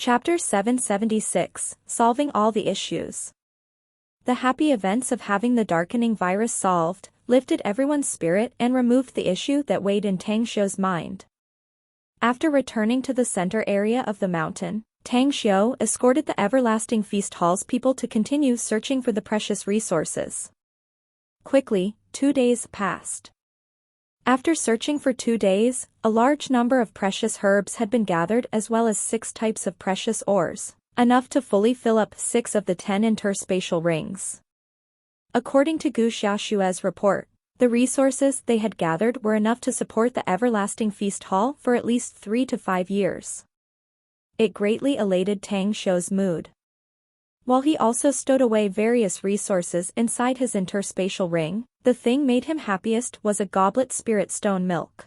Chapter 776, Solving All the Issues. The happy events of having the darkening virus solved, lifted everyone's spirit and removed the issue that weighed in Tang Xiu's mind. After returning to the center area of the mountain, Tang Xiu escorted the Everlasting Feast Hall's people to continue searching for the precious resources. Quickly, 2 days passed. After searching for 2 days, a large number of precious herbs had been gathered as well as 6 types of precious ores, enough to fully fill up 6 of the 10 interspatial rings. According to Gu Xiaoshue's report, the resources they had gathered were enough to support the Everlasting Feast Hall for at least 3 to 5 years. It greatly elated Tang Xiu's mood. While he also stowed away various resources inside his interspatial ring, the thing made him happiest was a goblet spirit stone milk.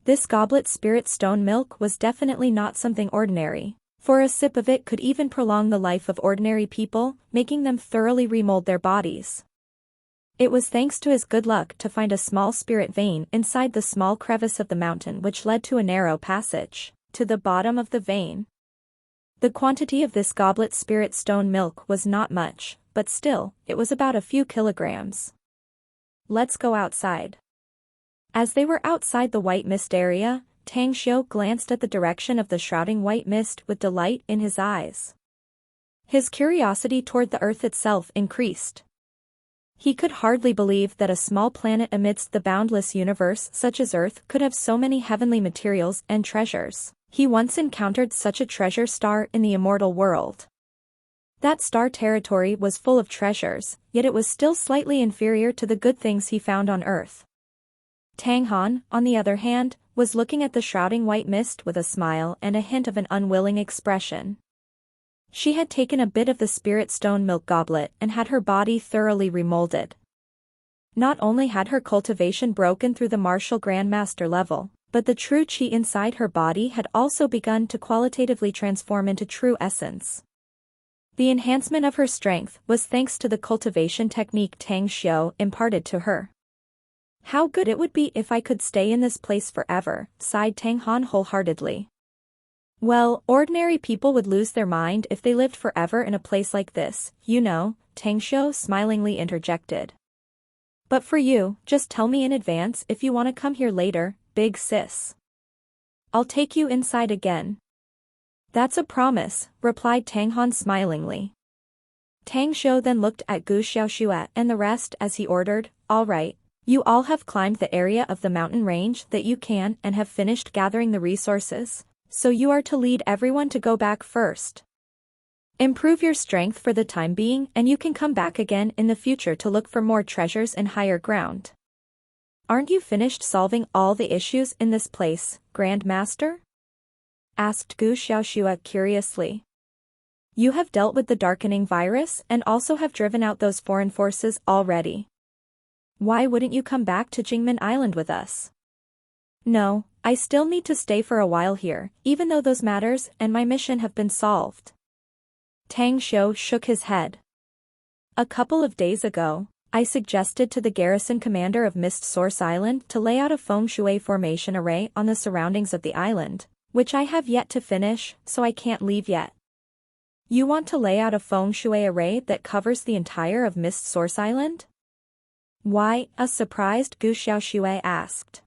This goblet spirit stone milk was definitely not something ordinary, for a sip of it could even prolong the life of ordinary people, making them thoroughly remold their bodies. It was thanks to his good luck to find a small spirit vein inside the small crevice of the mountain which led to a narrow passage to the bottom of the vein. The quantity of this goblet spirit stone milk was not much, but still, it was about a few kilograms. Let's go outside. As they were outside the white mist area, Tang Xiu glanced at the direction of the shrouding white mist with delight in his eyes. His curiosity toward the earth itself increased. He could hardly believe that a small planet amidst the boundless universe such as Earth could have so many heavenly materials and treasures. He once encountered such a treasure star in the Immortal world. That star territory was full of treasures, yet it was still slightly inferior to the good things he found on Earth. Tang Han, on the other hand, was looking at the shrouding white mist with a smile and a hint of an unwilling expression. She had taken a bit of the spirit stone milk goblet and had her body thoroughly remolded. Not only had her cultivation broken through the martial grandmaster level, but the true qi inside her body had also begun to qualitatively transform into true essence. The enhancement of her strength was thanks to the cultivation technique Tang Xiu imparted to her. How good it would be if I could stay in this place forever, sighed Tang Han wholeheartedly. Well, ordinary people would lose their mind if they lived forever in a place like this, you know, Tang Xiu smilingly interjected. But for you, just tell me in advance if you want to come here later, big sis. I'll take you inside again. That's a promise, replied Tang Han smilingly. Tang Xiu then looked at Gu Xiaoxue and the rest as he ordered, all right, you all have climbed the area of the mountain range that you can and have finished gathering the resources, so you are to lead everyone to go back first. Improve your strength for the time being and you can come back again in the future to look for more treasures in higher ground. Aren't you finished solving all the issues in this place, Grand Master? Asked Gu Xiaoxue curiously. You have dealt with the darkening virus and also have driven out those foreign forces already. Why wouldn't you come back to Jingmen Island with us? No, I still need to stay for a while here, even though those matters and my mission have been solved. Tang Xiu shook his head. A couple of days ago, I suggested to the garrison commander of Mist Source Island to lay out a feng shui formation array on the surroundings of the island, which I have yet to finish, so I can't leave yet. You want to lay out a feng shui array that covers the entire of Mist Source Island? Why, a surprised Gu Xiaoxue asked.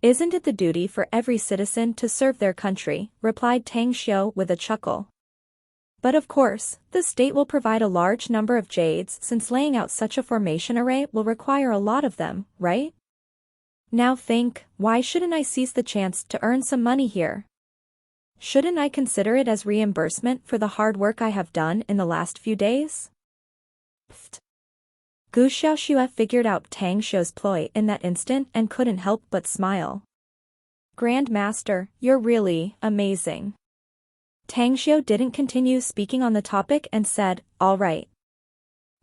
Isn't it the duty for every citizen to serve their country, replied Tang Xiu with a chuckle. But of course, the state will provide a large number of jades since laying out such a formation array will require a lot of them, right? Now think, why shouldn't I seize the chance to earn some money here? Shouldn't I consider it as reimbursement for the hard work I have done in the last few days? Pfft. Gu Xiaoxue figured out Tang Xiu's ploy in that instant and couldn't help but smile. Grand Master, you're really amazing. Tang Xiu didn't continue speaking on the topic and said, all right.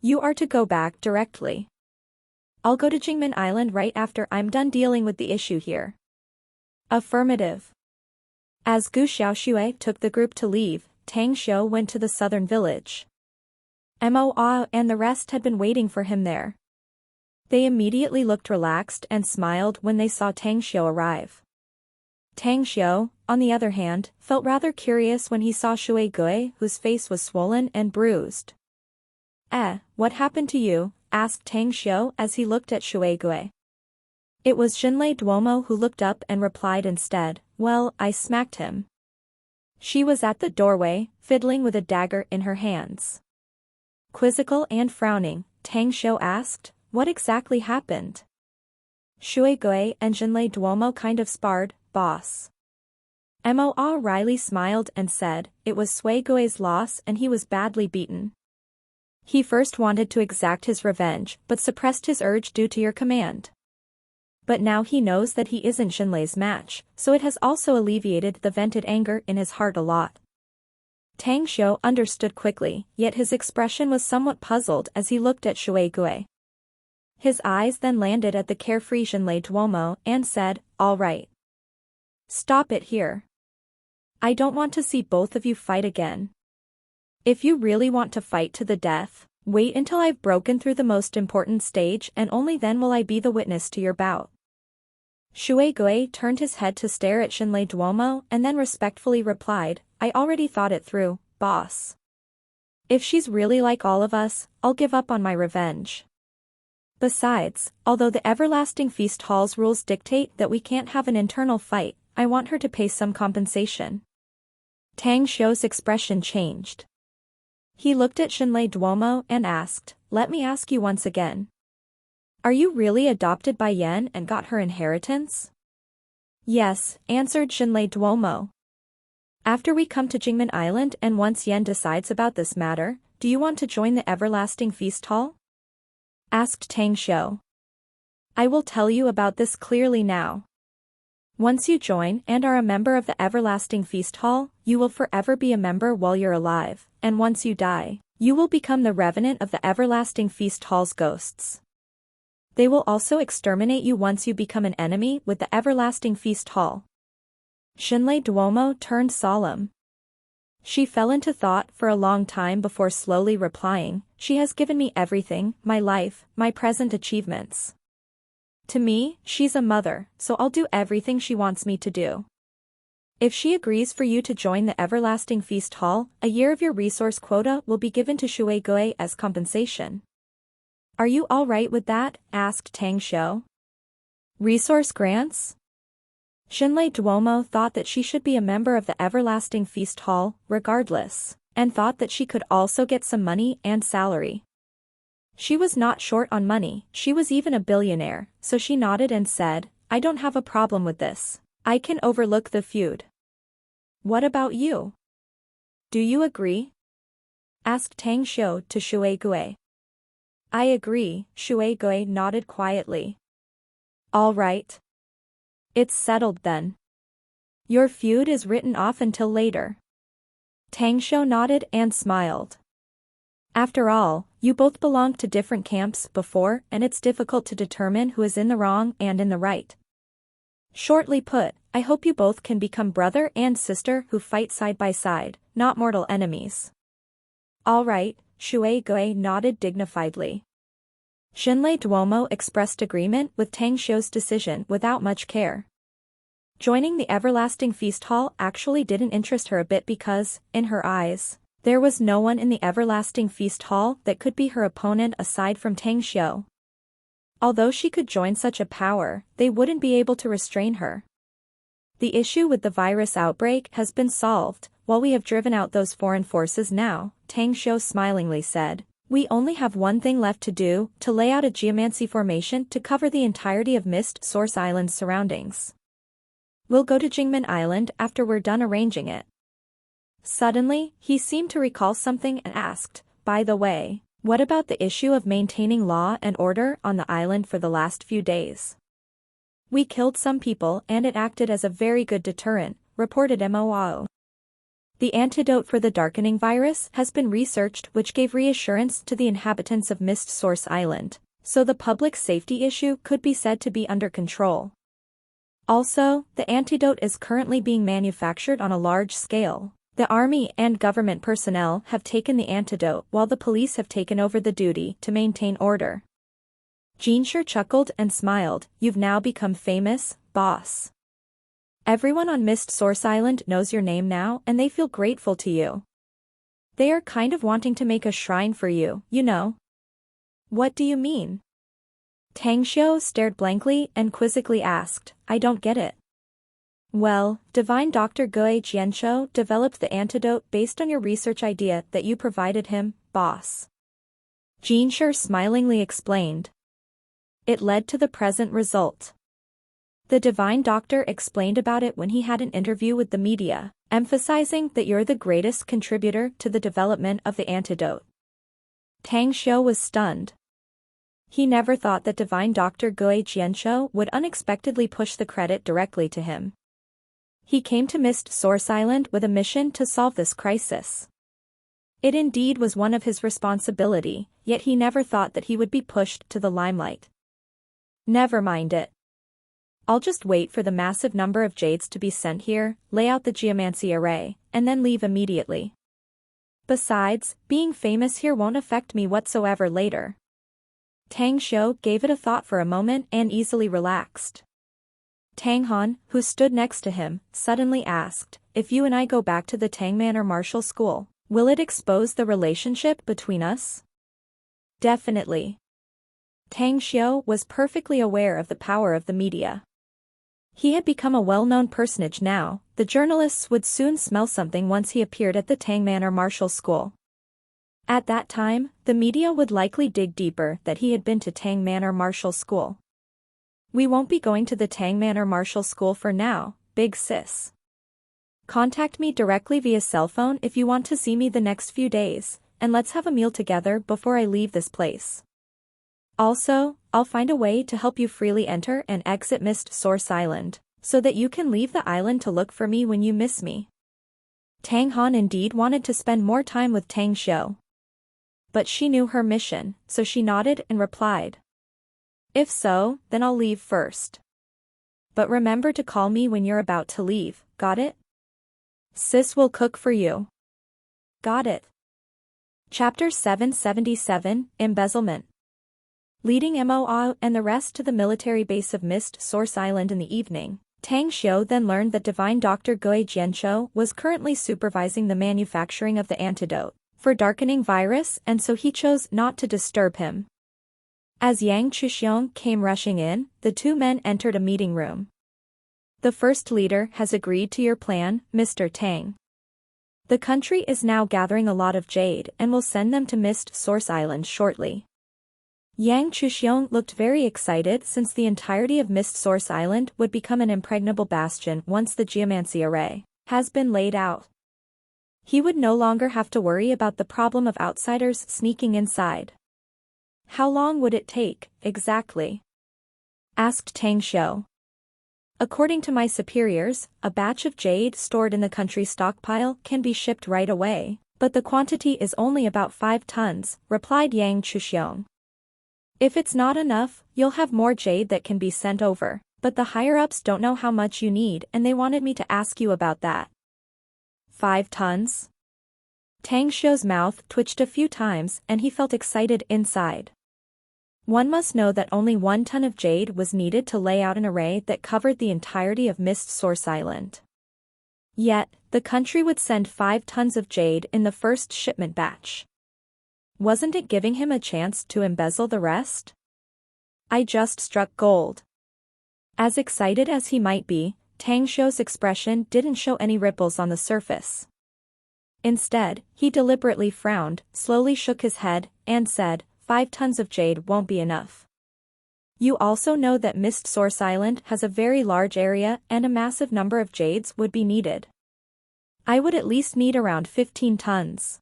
You are to go back directly. I'll go to Jingmen Island right after I'm done dealing with the issue here. Affirmative. As Gu Xiaoxue took the group to leave, Tang Xiu went to the southern village. Mo and the rest had been waiting for him there. They immediately looked relaxed and smiled when they saw Tang Xiu arrive. Tang Xiu, on the other hand, felt rather curious when he saw Shui Gui, whose face was swollen and bruised. What happened to you?" asked Tang Xiu as he looked at Shui Gui. It was Xinlei Duomo who looked up and replied instead, "Well, I smacked him." She was at the doorway, fiddling with a dagger in her hands. Quizzical and frowning, Tang Xiu asked, "What exactly happened?" "Shui Gui and Xinlei Duomo kind of sparred, boss." Mo Riley smiled and said, "It was Shui Gui's loss and he was badly beaten. He first wanted to exact his revenge but suppressed his urge due to your command. But now he knows that he isn't Xinlei's match, so it has also alleviated the vented anger in his heart a lot." Tang Xiu understood quickly, yet his expression was somewhat puzzled as he looked at Shui Gui. His eyes then landed at the carefree Xinlei Duomo and said, "All right. Stop it here. I don't want to see both of you fight again. If you really want to fight to the death, wait until I've broken through the most important stage and only then will I be the witness to your bout." Shui Gui turned his head to stare at Xinlei Duomo and then respectfully replied, "I already thought it through, boss. If she's really like all of us, I'll give up on my revenge. Besides, although the Everlasting Feast Hall's rules dictate that we can't have an internal fight, I want her to pay some compensation." Tang Xiu's expression changed. He looked at Xinlei Duomo and asked, "Let me ask you once again. Are you really adopted by Yan and got her inheritance?" "Yes," answered Xinlei Duomo. "After we come to Jingmen Island and once Yan decides about this matter, do you want to join the Everlasting Feast Hall?" asked Tang Xiu. "I will tell you about this clearly now. Once you join and are a member of the Everlasting Feast Hall, you will forever be a member while you're alive, and once you die, you will become the revenant of the Everlasting Feast Hall's ghosts. They will also exterminate you once you become an enemy with the Everlasting Feast Hall." Xinlei Duomo turned solemn. She fell into thought for a long time before slowly replying, "She has given me everything, my life, my present achievements. To me, she's a mother, so I'll do everything she wants me to do. If she agrees for you to join the Everlasting Feast Hall, a year of your resource quota will be given to Shui Gui as compensation. Are you all right with that?" asked Tang Xiu. "Resource grants?" Xinlei Duomo thought that she should be a member of the Everlasting Feast Hall, regardless, and thought that she could also get some money and salary. She was not short on money, she was even a billionaire, so she nodded and said, "I don't have a problem with this. I can overlook the feud." "What about you? Do you agree?" asked Tang Xiu to Shui Gui. "I agree," Shui Gui nodded quietly. "All right. It's settled then. Your feud is written off until later." Tang Xiu nodded and smiled. After all, you both belonged to different camps before and it's difficult to determine who is in the wrong and in the right. Shortly put, I hope you both can become brother and sister who fight side by side, not mortal enemies. All right, Shui Gui nodded dignifiedly. Xinlei Duomo expressed agreement with Tang Xiu's decision without much care. Joining the Everlasting Feast Hall actually didn't interest her a bit because, in her eyes, there was no one in the Everlasting Feast Hall that could be her opponent aside from Tang Xiu. Although she could join such a power, they wouldn't be able to restrain her. The issue with the virus outbreak has been solved, while we have driven out those foreign forces now, Tang Xiu smilingly said. We only have one thing left to do, to lay out a geomancy formation to cover the entirety of Mist Source Island's surroundings. We'll go to Jingmen Island after we're done arranging it. Suddenly, he seemed to recall something and asked, by the way, what about the issue of maintaining law and order on the island for the last few days? We killed some people and it acted as a very good deterrent, reported Mo. The antidote for the darkening virus has been researched which gave reassurance to the inhabitants of Mist Source Island, so the public safety issue could be said to be under control. Also, the antidote is currently being manufactured on a large scale. The army and government personnel have taken the antidote while the police have taken over the duty to maintain order. Jing chuckled and smiled, you've now become famous, boss. Everyone on Mist Source Island knows your name now and they feel grateful to you. They are kind of wanting to make a shrine for you, you know. What do you mean? Tang Xiu stared blankly and quizzically asked, I don't get it. Well, Divine Dr. Gui Jianshou developed the antidote based on your research idea that you provided him, boss. Jin Shi smilingly explained. It led to the present result. The Divine Doctor explained about it when he had an interview with the media, emphasizing that you're the greatest contributor to the development of the antidote. Tang Xiu was stunned. He never thought that Divine Dr. Gui Jianshou would unexpectedly push the credit directly to him. He came to Mist Source Island with a mission to solve this crisis. It indeed was one of his responsibility, yet he never thought that he would be pushed to the limelight. Never mind it. I'll just wait for the massive number of jades to be sent here, lay out the geomancy array, and then leave immediately. Besides, being famous here won't affect me whatsoever later. Tang Xiu gave it a thought for a moment and easily relaxed. Tang Han, who stood next to him, suddenly asked, if you and I go back to the Tang Manor Martial School, will it expose the relationship between us? Definitely. Tang Xiu was perfectly aware of the power of the media. He had become a well-known personage now, the journalists would soon smell something once he appeared at the Tang Manor Martial School. At that time, the media would likely dig deeper that he had been to Tang Manor Martial School. We won't be going to the Tang Manor Martial School for now, big sis. Contact me directly via cell phone if you want to see me the next few days, and let's have a meal together before I leave this place. Also, I'll find a way to help you freely enter and exit Mist Source Island, so that you can leave the island to look for me when you miss me. Tang Han indeed wanted to spend more time with Tang Xiu. But she knew her mission, so she nodded and replied. If so, then I'll leave first. But remember to call me when you're about to leave, got it? Sis will cook for you. Got it. Chapter 777, Embezzlement. Leading Mo and the rest to the military base of Mist Source Island in the evening, Tang Xiu then learned that Divine Dr. Gui Jianshou was currently supervising the manufacturing of the antidote for darkening virus, and so he chose not to disturb him. As Yang Chuxiong came rushing in, the two men entered a meeting room. The first leader has agreed to your plan, Mr. Tang. The country is now gathering a lot of jade and will send them to Mist Source Island shortly. Yang Chuxiong looked very excited since the entirety of Mist Source Island would become an impregnable bastion once the geomancy array has been laid out. He would no longer have to worry about the problem of outsiders sneaking inside. How long would it take, exactly? Asked Tang Xiu. According to my superiors, a batch of jade stored in the country stockpile can be shipped right away, but the quantity is only about 5 tons, replied Yang Chuxiong. If it's not enough, you'll have more jade that can be sent over, but the higher-ups don't know how much you need and they wanted me to ask you about that. 5 tons? Tang Xiu's mouth twitched a few times and he felt excited inside. One must know that only 1 ton of jade was needed to lay out an array that covered the entirety of Mist Source Island. Yet, the country would send 5 tons of jade in the first shipment batch. Wasn't it giving him a chance to embezzle the rest? I just struck gold. As excited as he might be, Tang Xiu's expression didn't show any ripples on the surface. Instead, he deliberately frowned, slowly shook his head, and said, 5 tons of jade won't be enough. You also know that Mist Source Island has a very large area and a massive number of jades would be needed. I would at least need around 15 tons.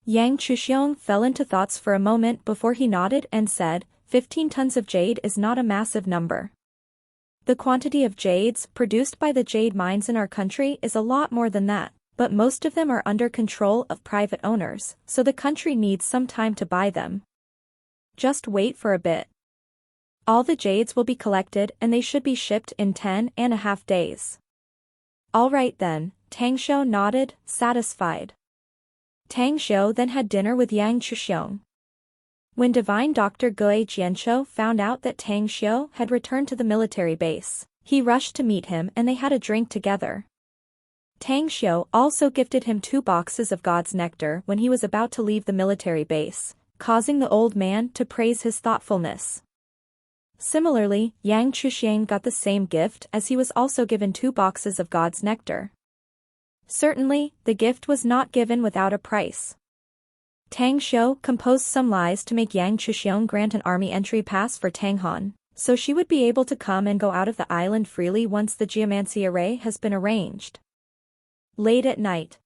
Yang Chuxiong fell into thoughts for a moment before he nodded and said, 15 tons of jade is not a massive number. The quantity of jades produced by the jade mines in our country is a lot more than that, but most of them are under control of private owners, so the country needs some time to buy them. Just wait for a bit. All the jades will be collected and they should be shipped in 10.5 days. All right then, Tang Xiu nodded, satisfied. Tang Xiu then had dinner with Yang Chuxiong. When Divine Dr. Gui Jianshou found out that Tang Xiu had returned to the military base, He rushed to meet him and they had a drink together. Tang Xiu also gifted him 2 boxes of God's nectar when he was about to leave the military base, causing the old man to praise his thoughtfulness. Similarly, Yang Chuxiang got the same gift as he was also given 2 boxes of God's nectar. Certainly, the gift was not given without a price. Tang Xiu composed some lies to make Yang Chuxiang grant an army entry pass for Tang Han, so she would be able to come and go out of the island freely once the geomancy array has been arranged. Late at night,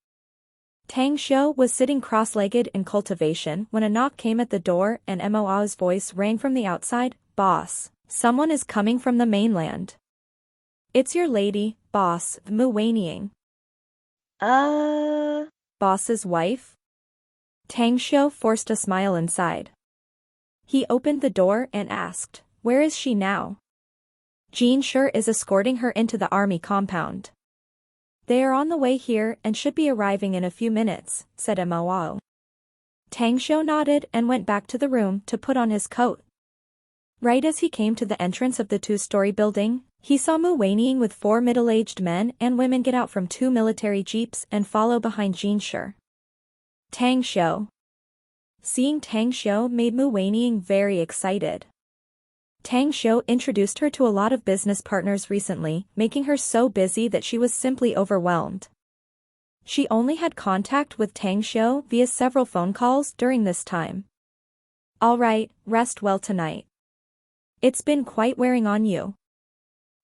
Tang Xiu was sitting cross-legged in cultivation when a knock came at the door and Moa's voice rang from the outside. "Boss, someone is coming from the mainland." "It's your lady, boss, Mu Weining." Boss's wife?" Tang Xiu forced a smile inside. He opened the door and asked, "Where is she now?" "Jin sure is escorting her into the army compound." "They are on the way here and should be arriving in a few minutes," said Mo. Tang Xiu nodded and went back to the room to put on his coat. Right as he came to the entrance of the 2-story building, he saw Mu Weining with 4 middle-aged men and women get out from 2 military jeeps and follow behind Jin Shi. Tang Xiu. Seeing Tang Xiu made Mu Weining very excited. Tang Xiu introduced her to a lot of business partners recently, making her so busy that she was simply overwhelmed. She only had contact with Tang Xiu via several phone calls during this time. "All right, rest well tonight. It's been quite wearing on you."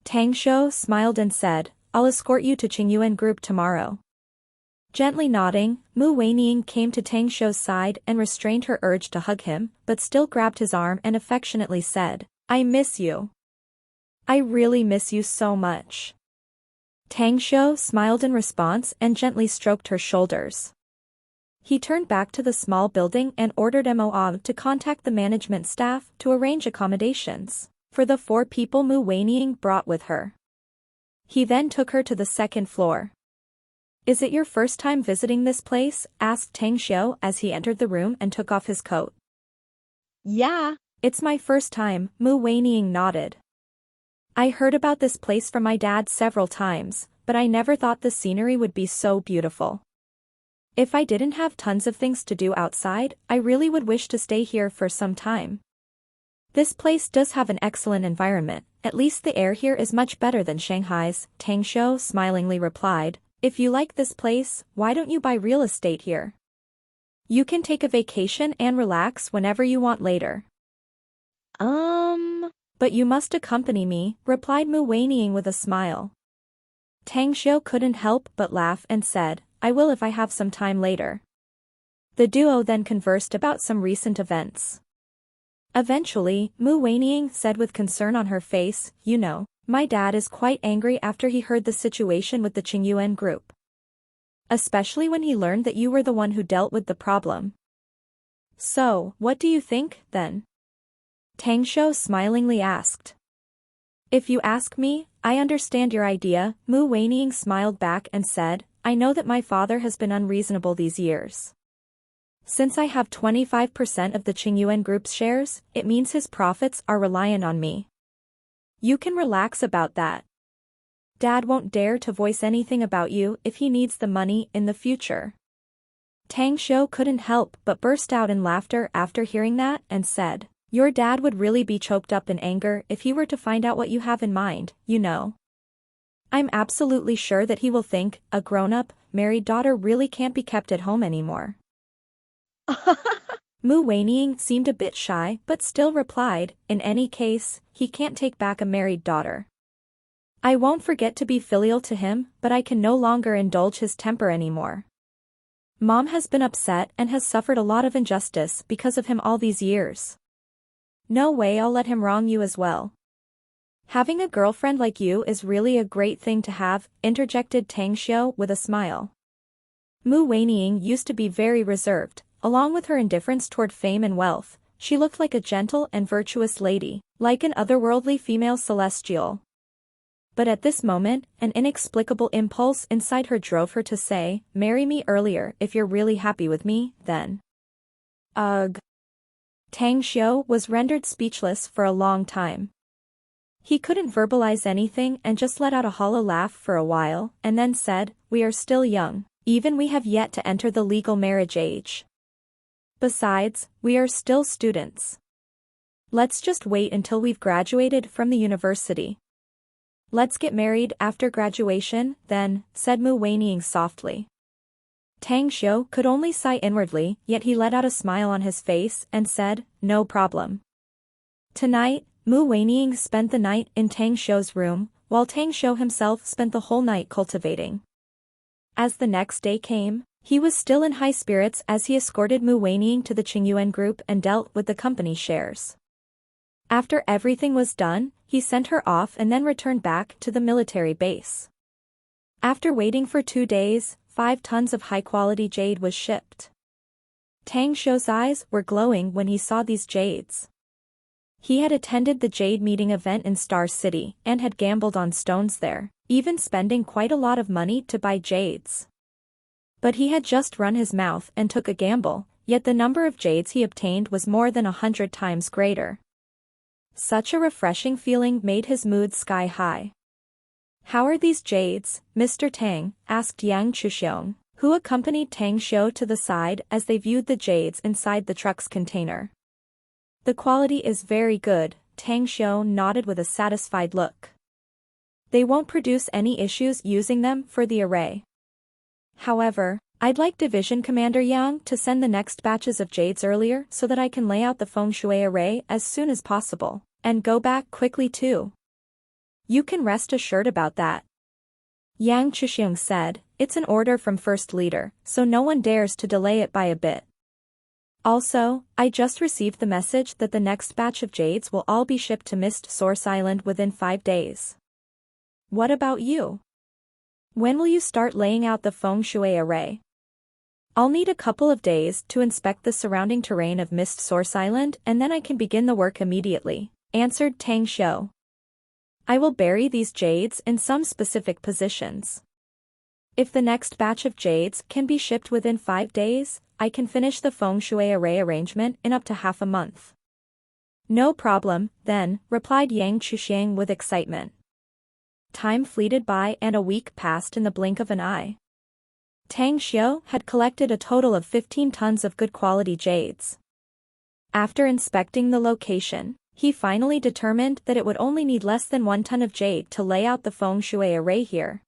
Tang Xiu smiled and said, "I'll escort you to Qingyuan Group tomorrow." Gently nodding, Mu Weining came to Tang Xiu's side and restrained her urge to hug him, but still grabbed his arm and affectionately said, "I miss you. I really miss you so much." Tang Xiu smiled in response and gently stroked her shoulders. He turned back to the small building and ordered Mo to contact the management staff to arrange accommodations for the 4 people Mu Weining brought with her. He then took her to the 2nd floor. "Is it your first time visiting this place?" asked Tang Xiu as he entered the room and took off his coat. "Yeah. "It's my first time," Mu Weining nodded. "I heard about this place from my dad several times, but I never thought the scenery would be so beautiful. If I didn't have tons of things to do outside, I really would wish to stay here for some time. This place does have an excellent environment, at least the air here is much better than Shanghai's," Tang Xiu smilingly replied. "If you like this place, why don't you buy real estate here? You can take a vacation and relax whenever you want later." "But you must accompany me," replied Mu Weining with a smile. Tang Xiu couldn't help but laugh and said, "I will if I have some time later." The duo then conversed about some recent events. Eventually, Mu Weining said with concern on her face, "You know, my dad is quite angry after he heard the situation with the Qingyuan group. Especially when he learned that you were the one who dealt with the problem. So, what do you think, then?" Tang Xiu smilingly asked. "If you ask me, I understand your idea," Mu Weining smiled back and said, "I know that my father has been unreasonable these years. Since I have 25% of the Qingyuan group's shares, it means his profits are reliant on me. You can relax about that. Dad won't dare to voice anything about you if he needs the money in the future." Tang Xiu couldn't help but burst out in laughter after hearing that and said, "Your dad would really be choked up in anger if he were to find out what you have in mind, you know. I'm absolutely sure that he will think a grown-up, married daughter really can't be kept at home anymore." Mu Weining seemed a bit shy but still replied, "In any case, he can't take back a married daughter. I won't forget to be filial to him, but I can no longer indulge his temper anymore. Mom has been upset and has suffered a lot of injustice because of him all these years. No way I'll let him wrong you as well." "Having a girlfriend like you is really a great thing to have," interjected Tang Xiu with a smile. Mu Weining used to be very reserved. Along with her indifference toward fame and wealth, she looked like a gentle and virtuous lady, like an otherworldly female celestial. But at this moment, an inexplicable impulse inside her drove her to say, "Marry me earlier if you're really happy with me, then." Ugh. Tang Xiu was rendered speechless for a long time. He couldn't verbalize anything and just let out a hollow laugh for a while, and then said, "We are still young. Even we have yet to enter the legal marriage age. Besides, we are still students. Let's just wait until we've graduated from the university. Let's get married after graduation, then," said Mu Weining softly. Tang Xiu could only sigh inwardly, yet he let out a smile on his face and said, "No problem." Tonight, Mu Weining spent the night in Tang Xiu's room, while Tang Xiu himself spent the whole night cultivating. As the next day came, he was still in high spirits as he escorted Mu Weining to the Qingyuan group and dealt with the company shares. After everything was done, he sent her off and then returned back to the military base. After waiting for 2 days, 5 tons of high-quality jade was shipped. Tang Xiu's eyes were glowing when he saw these jades. He had attended the jade meeting event in Star City and had gambled on stones there, even spending quite a lot of money to buy jades. But he had just run his mouth and took a gamble, yet the number of jades he obtained was more than 100 times greater. Such a refreshing feeling made his mood sky high. "How are these jades, Mr. Tang?" asked Yang Chuxiong, who accompanied Tang Xiu to the side as they viewed the jades inside the truck's container. "The quality is very good," Tang Xiu nodded with a satisfied look. "They won't produce any issues using them for the array. However, I'd like Division Commander Yang to send the next batches of jades earlier so that I can lay out the feng shui array as soon as possible, and go back quickly too. You can rest assured about that." Yang Chuxiong said, "It's an order from First Leader, so no one dares to delay it by a bit. Also, I just received the message that the next batch of jades will all be shipped to Mist Source Island within 5 days. What about you? When will you start laying out the feng shui array?" "I'll need a couple of days to inspect the surrounding terrain of Mist Source Island and then I can begin the work immediately," answered Tang Xiu. "I will bury these jades in some specific positions. If the next batch of jades can be shipped within 5 days, I can finish the feng shui array arrangement in up to half a month." "No problem, then," replied Yang Chuxiang with excitement. Time fleeted by and a week passed in the blink of an eye. Tang Xiu had collected a total of 15 tons of good quality jades. After inspecting the location, he finally determined that it would only need less than 1 ton of jade to lay out the feng shui array here.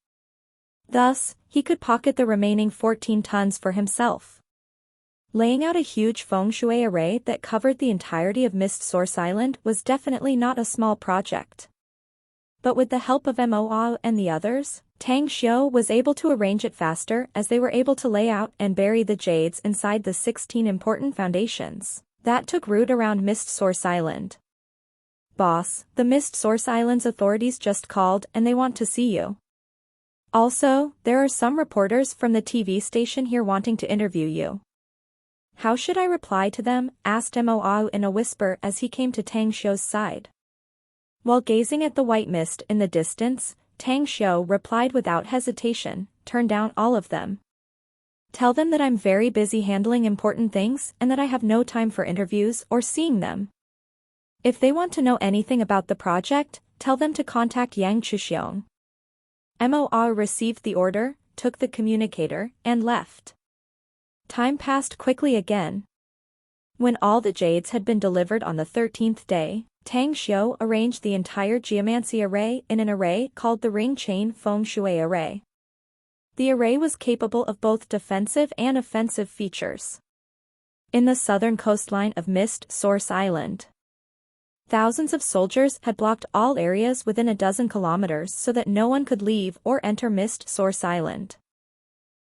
Thus, he could pocket the remaining 14 tons for himself. Laying out a huge feng shui array that covered the entirety of Mist Source Island was definitely not a small project. But with the help of Mo and the others, Tang Xiu was able to arrange it faster as they were able to lay out and bury the jades inside the 16 important foundations that took root around Mist Source Island. "Boss, the Mist Source Island's authorities just called and they want to see you. Also, there are some reporters from the TV station here wanting to interview you." "How should I reply to them?" asked Mo in a whisper as he came to Tang Xiu's side. While gazing at the white mist in the distance, Tang Xiu replied without hesitation, "Turn down all of them. Tell them that I'm very busy handling important things and that I have no time for interviews or seeing them. If they want to know anything about the project, tell them to contact Yang Chuxiong." Mo received the order, took the communicator, and left. Time passed quickly again. When all the jades had been delivered on the 13th day, Tang Xiu arranged the entire geomancy array in an array called the Ring Chain Feng Shui Array. The array was capable of both defensive and offensive features. In the southern coastline of Mist Source Island, thousands of soldiers had blocked all areas within a dozen kilometers so that no one could leave or enter Mist Source Island.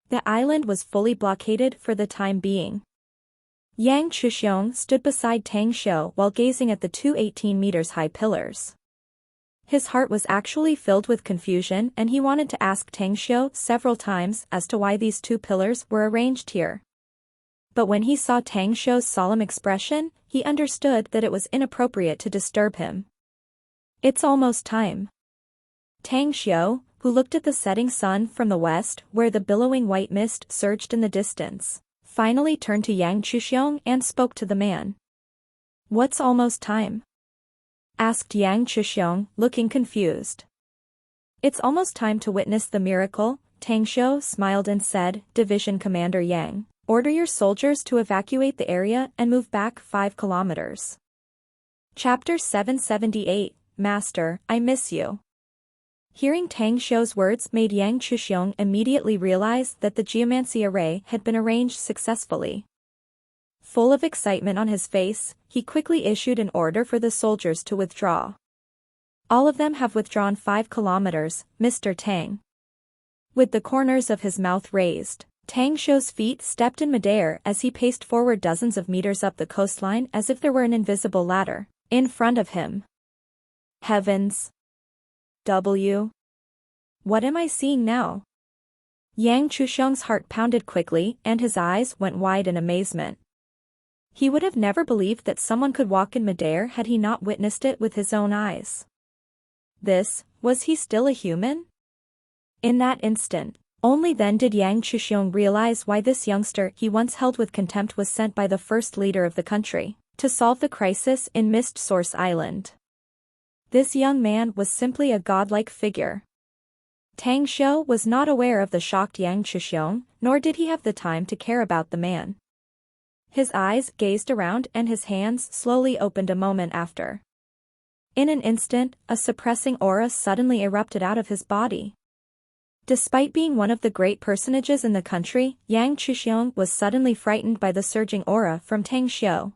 The island was fully blockaded for the time being. Yang Chuxiong stood beside Tang Xiu while gazing at the two 18 meters high pillars. His heart was actually filled with confusion and he wanted to ask Tang Xiu several times as to why these 2 pillars were arranged here. But when he saw Tang Xiu's solemn expression, he understood that it was inappropriate to disturb him. "It's almost time." Tang Xiu, who looked at the setting sun from the west where the billowing white mist surged in the distance, finally turned to Yang Chuxiong and spoke to the man. "What's almost time?" asked Yang Chuxiong, looking confused. It's almost time to witness the miracle, Tang Xiu smiled and said, Division Commander Yang, order your soldiers to evacuate the area and move back 5 kilometers. Chapter 778, Master, I miss you. Hearing Tang Xiu's words made Yang Chuxiong immediately realize that the geomancy array had been arranged successfully. Full of excitement on his face, he quickly issued an order for the soldiers to withdraw. All of them have withdrawn 5 kilometers, Mr. Tang. With the corners of his mouth raised, Tang Xiu's feet stepped in midair as he paced forward dozens of meters up the coastline as if there were an invisible ladder in front of him. Heavens! What am I seeing now? Yang Chuxiong's heart pounded quickly and his eyes went wide in amazement. He would have never believed that someone could walk in midair had he not witnessed it with his own eyes. Was he still a human? In that instant, only then did Yang Chuxiong realize why this youngster he once held with contempt was sent by the first leader of the country to solve the crisis in Mist Source Island. This young man was simply a godlike figure. Tang Xiu was not aware of the shocked Yang Chuxiong, nor did he have the time to care about the man. His eyes gazed around and his hands slowly opened a moment after. In an instant, a suppressing aura suddenly erupted out of his body. Despite being one of the great personages in the country, Yang Chuxiong was suddenly frightened by the surging aura from Tang Xiu.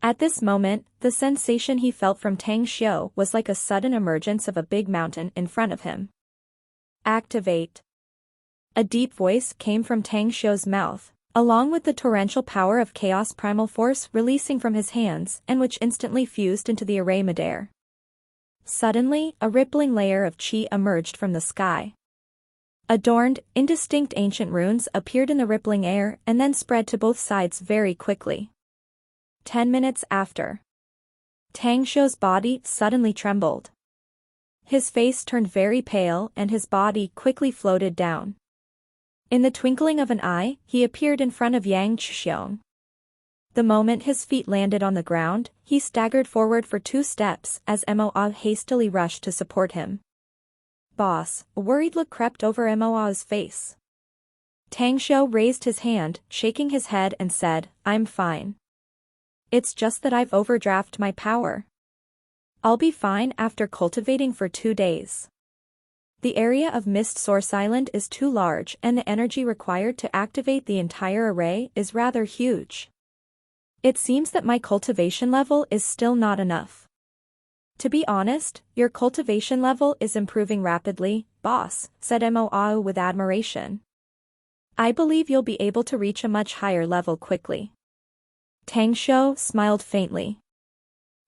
At this moment, the sensation he felt from Tang Xiu was like a sudden emergence of a big mountain in front of him. Activate. A deep voice came from Tang Xiu's mouth, along with the torrential power of chaos primal force releasing from his hands and which instantly fused into the array midair. Suddenly, a rippling layer of qi emerged from the sky. Adorned, indistinct ancient runes appeared in the rippling air and then spread to both sides very quickly. 10 minutes after, Tang Xiu's body suddenly trembled. His face turned very pale and his body quickly floated down. In the twinkling of an eye, he appeared in front of Yang Chuxiong. The moment his feet landed on the ground, he staggered forward for 2 steps as Moa hastily rushed to support him. Boss, a worried look crept over Moa's face. Tang Xiu raised his hand, shaking his head and said, I'm fine. It's just that I've overdrafted my power. I'll be fine after cultivating for 2 days. The area of Mist Source Island is too large and the energy required to activate the entire array is rather huge. It seems that my cultivation level is still not enough. To be honest, your cultivation level is improving rapidly, boss, said Moa with admiration. I believe you'll be able to reach a much higher level quickly. Tang Xiu smiled faintly.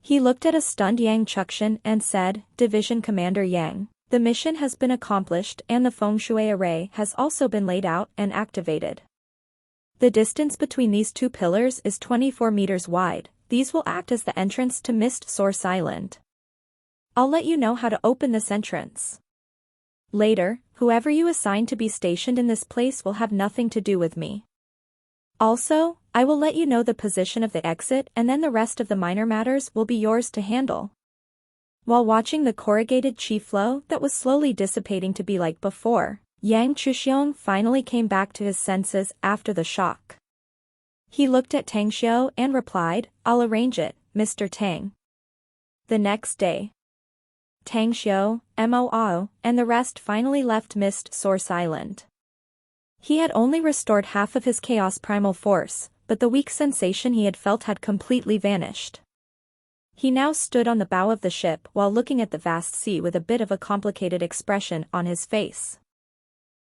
He looked at a stunned Yang Chuxiong and said, Division Commander Yang, the mission has been accomplished and the feng shui array has also been laid out and activated. The distance between these 2 pillars is 24 meters wide. These will act as the entrance to Mist Source Island. I'll let you know how to open this entrance. Later, whoever you assign to be stationed in this place will have nothing to do with me. Also, I will let you know the position of the exit and then the rest of the minor matters will be yours to handle. While watching the corrugated qi flow that was slowly dissipating to be like before, Yang Chuxiong finally came back to his senses after the shock. He looked at Tang Xiu and replied, I'll arrange it, Mr. Tang. The next day, Tang Xiu, Moa, and the rest finally left Mist Source Island. He had only restored half of his chaos primal force, but the weak sensation he had felt had completely vanished. He now stood on the bow of the ship while looking at the vast sea with a bit of a complicated expression on his face.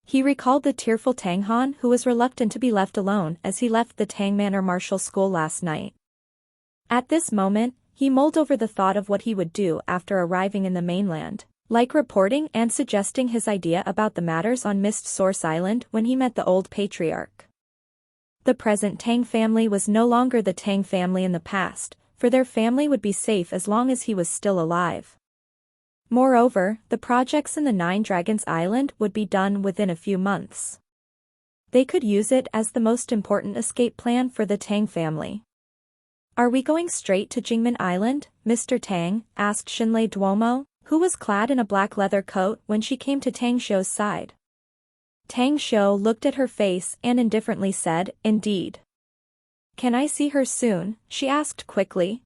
He recalled the tearful Tang Han who was reluctant to be left alone as he left the Tang Manor Martial School last night. At this moment, he mulled over the thought of what he would do after arriving in the mainland, like reporting and suggesting his idea about the matters on Mist Source Island when he met the old patriarch. The present Tang family was no longer the Tang family in the past, for their family would be safe as long as he was still alive. Moreover, the projects in the 9 Dragons Island would be done within a few months. They could use it as the most important escape plan for the Tang family. Are we going straight to Jingmen Island, Mr. Tang? Asked Xinlei Duomo, who was clad in a black leather coat when she came to Tang Xiu's side. Tang Xiu looked at her face and indifferently said, "Indeed." "Can I see her soon?" she asked quickly.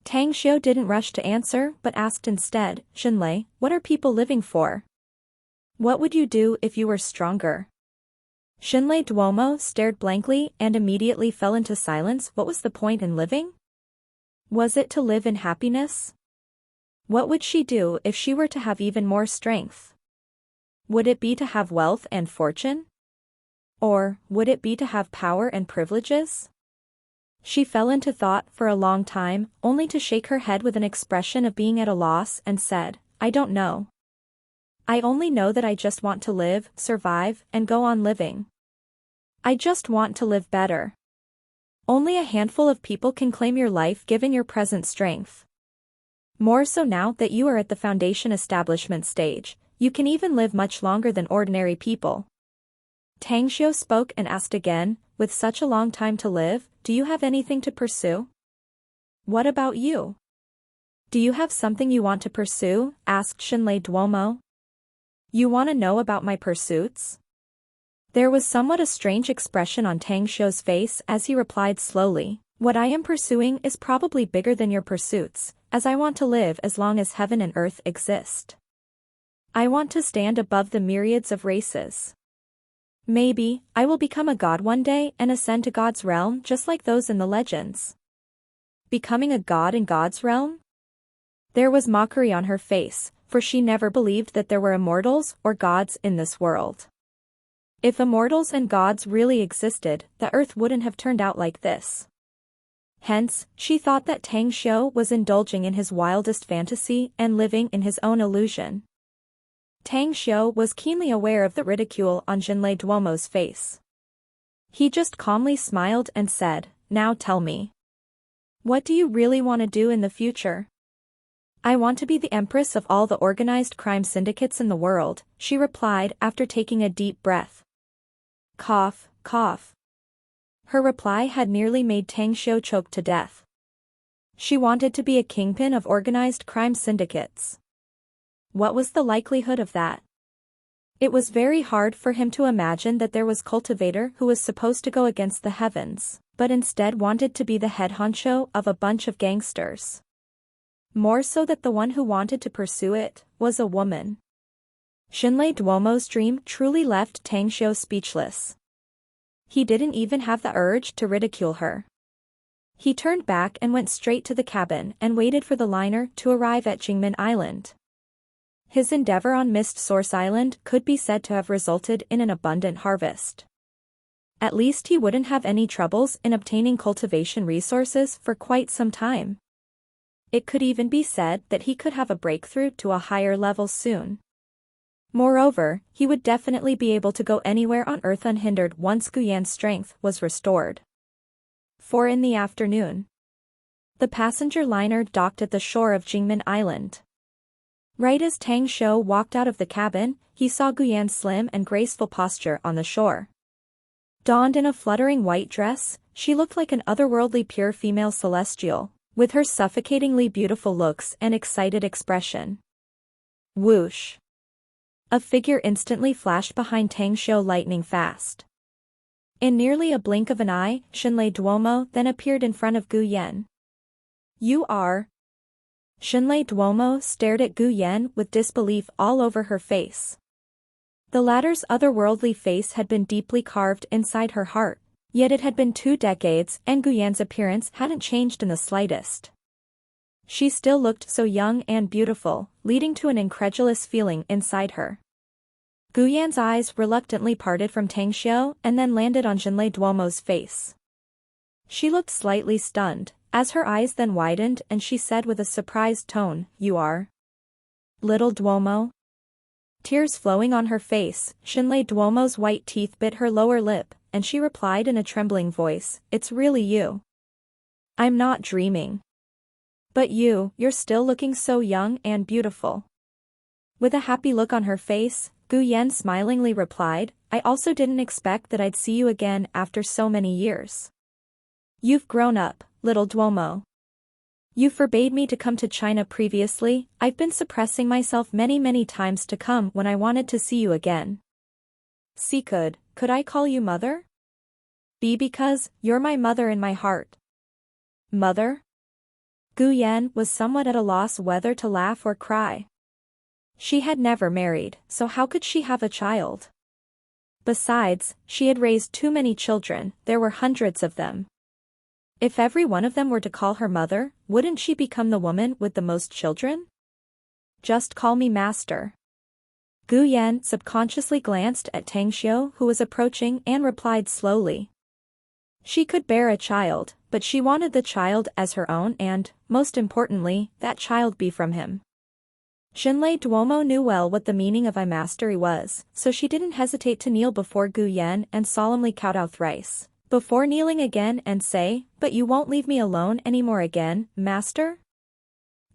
Tang Xiu didn't rush to answer but asked instead, "Xinlei, what are people living for? What would you do if you were stronger?" Xinlei Duomo stared blankly and immediately fell into silence. What was the point in living? Was it to live in happiness? What would she do if she were to have even more strength? Would it be to have wealth and fortune? Or would it be to have power and privileges? She fell into thought for a long time, only to shake her head with an expression of being at a loss and said, "I don't know. I only know that I just want to live, survive, and go on living. I just want to live better. Only a handful of people can claim your life given your present strength. More so now that you are at the foundation establishment stage, you can even live much longer than ordinary people." Tang Xiu spoke and asked again, "With such a long time to live, do you have anything to pursue? What about you? Do you have something you want to pursue?" asked Xinlei Duomo. "You want to know about my pursuits?" There was somewhat a strange expression on Tang Xiu's face as he replied slowly, "What I am pursuing is probably bigger than your pursuits, as I want to live as long as heaven and earth exist. I want to stand above the myriads of races. Maybe, I will become a god one day and ascend to God's realm just like those in the legends." Becoming a god in God's realm? There was mockery on her face, for she never believed that there were immortals or gods in this world. If immortals and gods really existed, the earth wouldn't have turned out like this. Hence, she thought that Tang Xiu was indulging in his wildest fantasy and living in his own illusion. Tang Xiu was keenly aware of the ridicule on Xinlei Duomo's face. He just calmly smiled and said, "Now tell me. What do you really want to do in the future?" "I want to be the empress of all the organized crime syndicates in the world," she replied after taking a deep breath. Cough, cough. Her reply had nearly made Tang Xiu choke to death. She wanted to be a kingpin of organized crime syndicates. What was the likelihood of that? It was very hard for him to imagine that there was a cultivator who was supposed to go against the heavens, but instead wanted to be the head honcho of a bunch of gangsters. More so that the one who wanted to pursue it was a woman. Xinlei Duomo's dream truly left Tang Xiu speechless. He didn't even have the urge to ridicule her. He turned back and went straight to the cabin and waited for the liner to arrive at Jingmen Island. His endeavor on Mist Source Island could be said to have resulted in an abundant harvest. At least he wouldn't have any troubles in obtaining cultivation resources for quite some time. It could even be said that he could have a breakthrough to a higher level soon. Moreover, he would definitely be able to go anywhere on Earth unhindered once Guyan's strength was restored. 4 in the afternoon. The passenger liner docked at the shore of Jingmen Island. Right as Tang Xiu walked out of the cabin, he saw Guyan's slim and graceful posture on the shore. Donned in a fluttering white dress, she looked like an otherworldly pure female celestial, with her suffocatingly beautiful looks and excited expression. Whoosh! A figure instantly flashed behind Tang Xiu lightning fast. In nearly a blink of an eye, Xinlei Duomo then appeared in front of Guyan. "You are..." Xinlei Duomo stared at Guyan with disbelief all over her face. The latter's otherworldly face had been deeply carved inside her heart, yet it had been 2 decades and Guyan's appearance hadn't changed in the slightest. She still looked so young and beautiful, leading to an incredulous feeling inside her. Guyan's eyes reluctantly parted from Tang Xiu and then landed on Xinlei Duomo's face. She looked slightly stunned, as her eyes then widened and she said with a surprised tone, "You are little Duomo?" Tears flowing on her face, Xinlei Duomo's white teeth bit her lower lip, and she replied in a trembling voice, "It's really you. I'm not dreaming. But you're still looking so young and beautiful." With a happy look on her face, Guyan smilingly replied, "I also didn't expect that I'd see you again after so many years. You've grown up, little Duomo. You forbade me to come to China previously. I've been suppressing myself many times to come when I wanted to see you again. See, could I call you mother? Because you're my mother in my heart. Mother? Gu Yan was somewhat at a loss whether to laugh or cry. She had never married, so how could she have a child? Besides, she had raised too many children, there were hundreds of them. If every one of them were to call her mother, wouldn't she become the woman with the most children? Just call me master. Gu Yan subconsciously glanced at Tang Xiu who was approaching and replied slowly. She could bear a child, but she wanted the child as her own and, most importantly, that child be from him. Xinlei Duomo knew well what the meaning of I mastery was, so she didn't hesitate to kneel before Gu Yan and solemnly kowtow thrice, before kneeling again and say, but you won't leave me alone anymore again, master?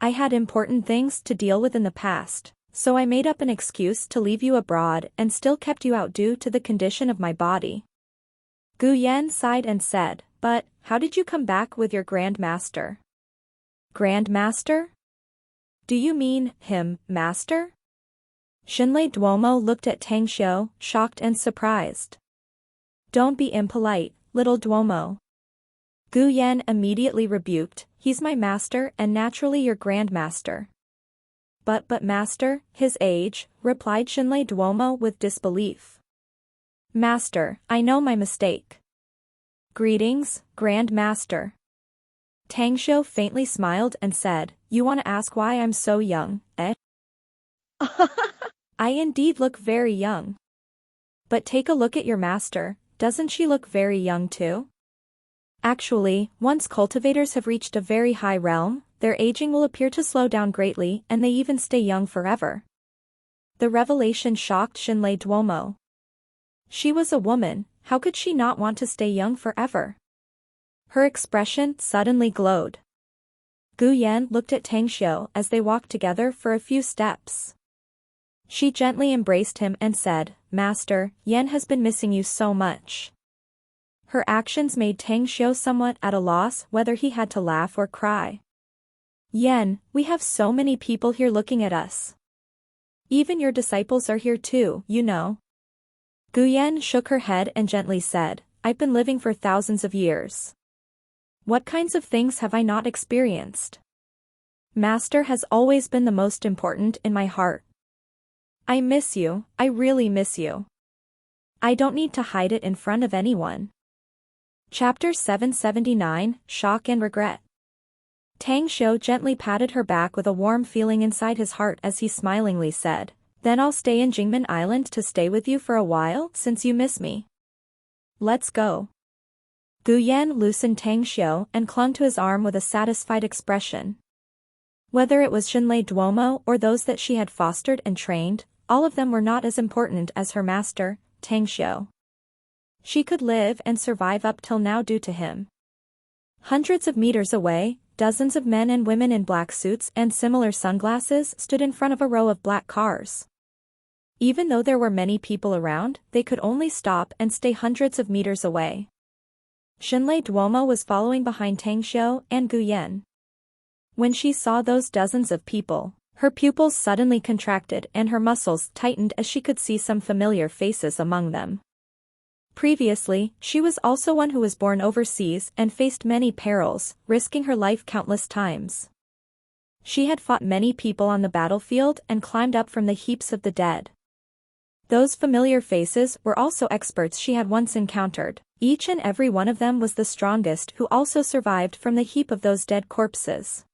I had important things to deal with in the past, so I made up an excuse to leave you abroad and still kept you out due to the condition of my body. Gu Yan sighed and said, but, how did you come back with your Grand Master? Grand Master? Do you mean, him, master? Xinlei Duomo looked at Tang Xiu, shocked and surprised. Don't be impolite, little Duomo. Gu Yan immediately rebuked, he's my master and naturally your Grand Master. But master, his age, replied Xinlei Duomo with disbelief. Master, I know my mistake. Greetings, Grand Master. Tang Xiu faintly smiled and said, you want to ask why I'm so young, eh? I indeed look very young. But take a look at your master, doesn't she look very young too? Actually, once cultivators have reached a very high realm, their aging will appear to slow down greatly and they even stay young forever. The revelation shocked Xinlei Duomo. She was a woman, how could she not want to stay young forever? Her expression suddenly glowed. Gu Yan looked at Tang Xiu as they walked together for a few steps. She gently embraced him and said, Master, Yan has been missing you so much. Her actions made Tang Xiu somewhat at a loss whether he had to laugh or cry. Yan, we have so many people here looking at us. Even your disciples are here too, you know. Gu Yan shook her head and gently said, I've been living for thousands of years. What kinds of things have I not experienced? Master has always been the most important in my heart. I miss you, I really miss you. I don't need to hide it in front of anyone. Chapter 779, Shock and Regret. Tang Xiu gently patted her back with a warm feeling inside his heart as he smilingly said, Then I'll stay in Jingmen Island to stay with you for a while since you miss me. Let's go. Gu Yan loosened Tang Xiu and clung to his arm with a satisfied expression. Whether it was Xinlei Duomo or those that she had fostered and trained, all of them were not as important as her master, Tang Xiu. She could live and survive up till now due to him. Hundreds of meters away, dozens of men and women in black suits and similar sunglasses stood in front of a row of black cars. Even though there were many people around, they could only stop and stay hundreds of meters away. Xinlei Duomo was following behind Tang Xiu and Gu Yan. When she saw those dozens of people, her pupils suddenly contracted and her muscles tightened as she could see some familiar faces among them. Previously, she was also one who was born overseas and faced many perils, risking her life countless times. She had fought many people on the battlefield and climbed up from the heaps of the dead. Those familiar faces were also experts she had once encountered. Each and every one of them was the strongest who also survived from the heap of those dead corpses.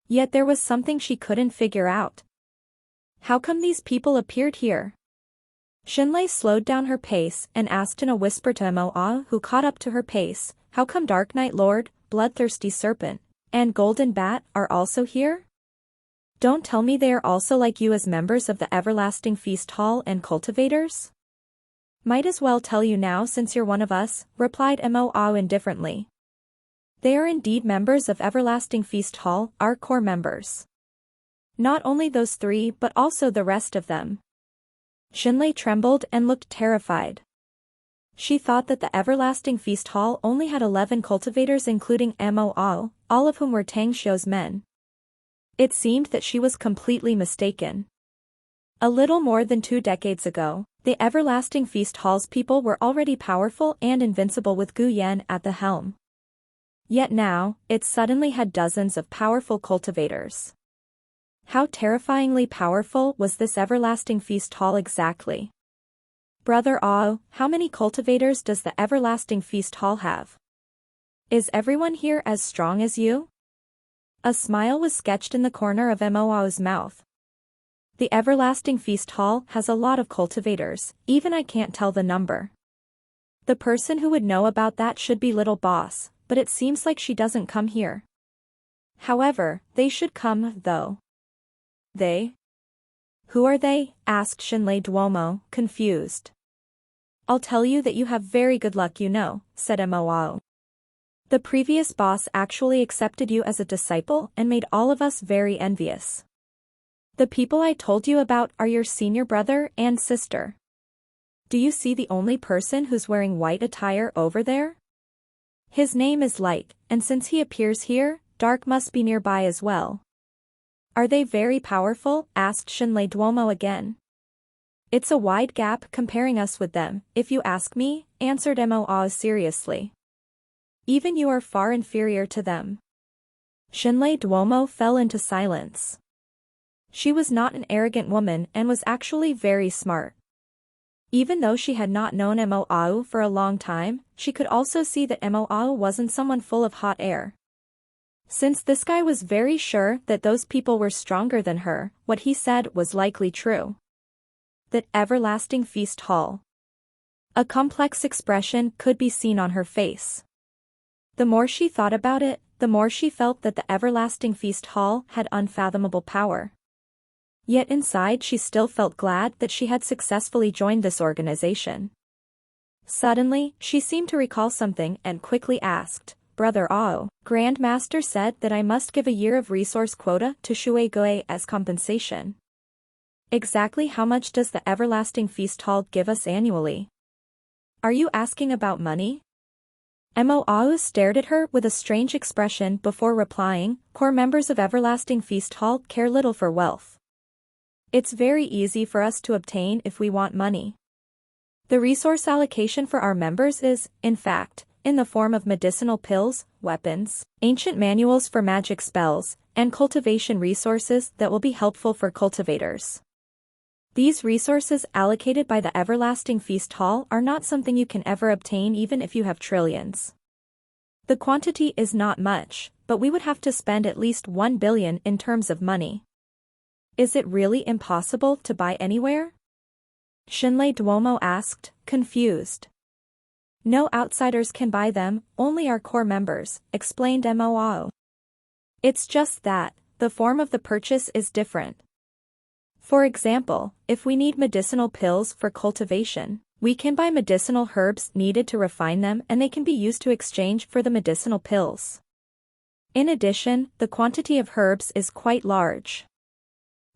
Yet there was something she couldn't figure out. How come these people appeared here? Xinlei slowed down her pace and asked in a whisper to Mo, who caught up to her pace, how come Dark Night Lord, Bloodthirsty Serpent, and Golden Bat are also here? Don't tell me they are also like you as members of the Everlasting Feast Hall and cultivators? Might as well tell you now since you're one of us, replied Mo indifferently. They are indeed members of Everlasting Feast Hall, our core members. Not only those three but also the rest of them. Xinlei trembled and looked terrified. She thought that the Everlasting Feast Hall only had 11 cultivators including Mo, all of whom were Tang Xiu's men. It seemed that she was completely mistaken. A little more than 2 decades ago, the Everlasting Feast Hall's people were already powerful and invincible with Gu Yan at the helm. Yet now, it suddenly had dozens of powerful cultivators. How terrifyingly powerful was this Everlasting Feast Hall exactly? Brother Ao, how many cultivators does the Everlasting Feast Hall have? Is everyone here as strong as you? A smile was sketched in the corner of Mo Ao's mouth. The Everlasting Feast Hall has a lot of cultivators, even I can't tell the number. The person who would know about that should be Little Boss, but it seems like she doesn't come here. However, they should come, though. They? Who are they? Asked Shinlei Duomo, confused. I'll tell you that you have very good luck, said Mo. The previous boss actually accepted you as a disciple and made all of us very envious. The people I told you about are your senior brother and sister. Do you see the only person who's wearing white attire over there? His name is Light, and since he appears here, Dark must be nearby as well. Are they very powerful? Asked Shinlei Duomo again. It's a wide gap comparing us with them, if you ask me, answered Mo seriously. Even you are far inferior to them. Shinlei Duomo fell into silence. She was not an arrogant woman and was actually very smart. Even though she had not known Mo for a long time, she could also see that Mo wasn't someone full of hot air. Since this guy was very sure that those people were stronger than her, what he said was likely true. That Everlasting Feast Hall. A complex expression could be seen on her face. The more she thought about it, the more she felt that the Everlasting Feast Hall had unfathomable power. Yet inside she still felt glad that she had successfully joined this organization. Suddenly, she seemed to recall something and quickly asked, Brother Ao, Grandmaster said that I must give a year of resource quota to Shui Gui as compensation. Exactly how much does the Everlasting Feast Hall give us annually? Are you asking about money? Mo stared at her with a strange expression before replying, core members of Everlasting Feast Hall care little for wealth. It's very easy for us to obtain if we want money. The resource allocation for our members is, in fact, in the form of medicinal pills, weapons, ancient manuals for magic spells, and cultivation resources that will be helpful for cultivators. These resources allocated by the Everlasting Feast Hall are not something you can ever obtain even if you have trillions. The quantity is not much, but we would have to spend at least 1 billion in terms of money. Is it really impossible to buy anywhere? Shinlei Duomo asked, confused. No outsiders can buy them, only our core members, explained Mo. It's just that, the form of the purchase is different. For example, if we need medicinal pills for cultivation, we can buy medicinal herbs needed to refine them and they can be used to exchange for the medicinal pills. In addition, the quantity of herbs is quite large.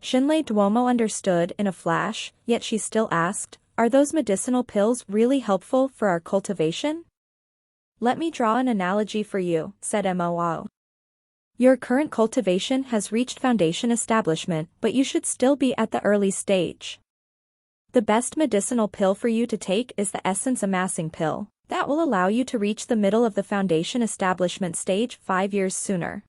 Shinlei Duomo understood in a flash, yet she still asked, are those medicinal pills really helpful for our cultivation? Let me draw an analogy for you, said Mo. Your current cultivation has reached foundation establishment, but you should still be at the early stage. The best medicinal pill for you to take is the essence amassing pill. That will allow you to reach the middle of the foundation establishment stage 5 years sooner.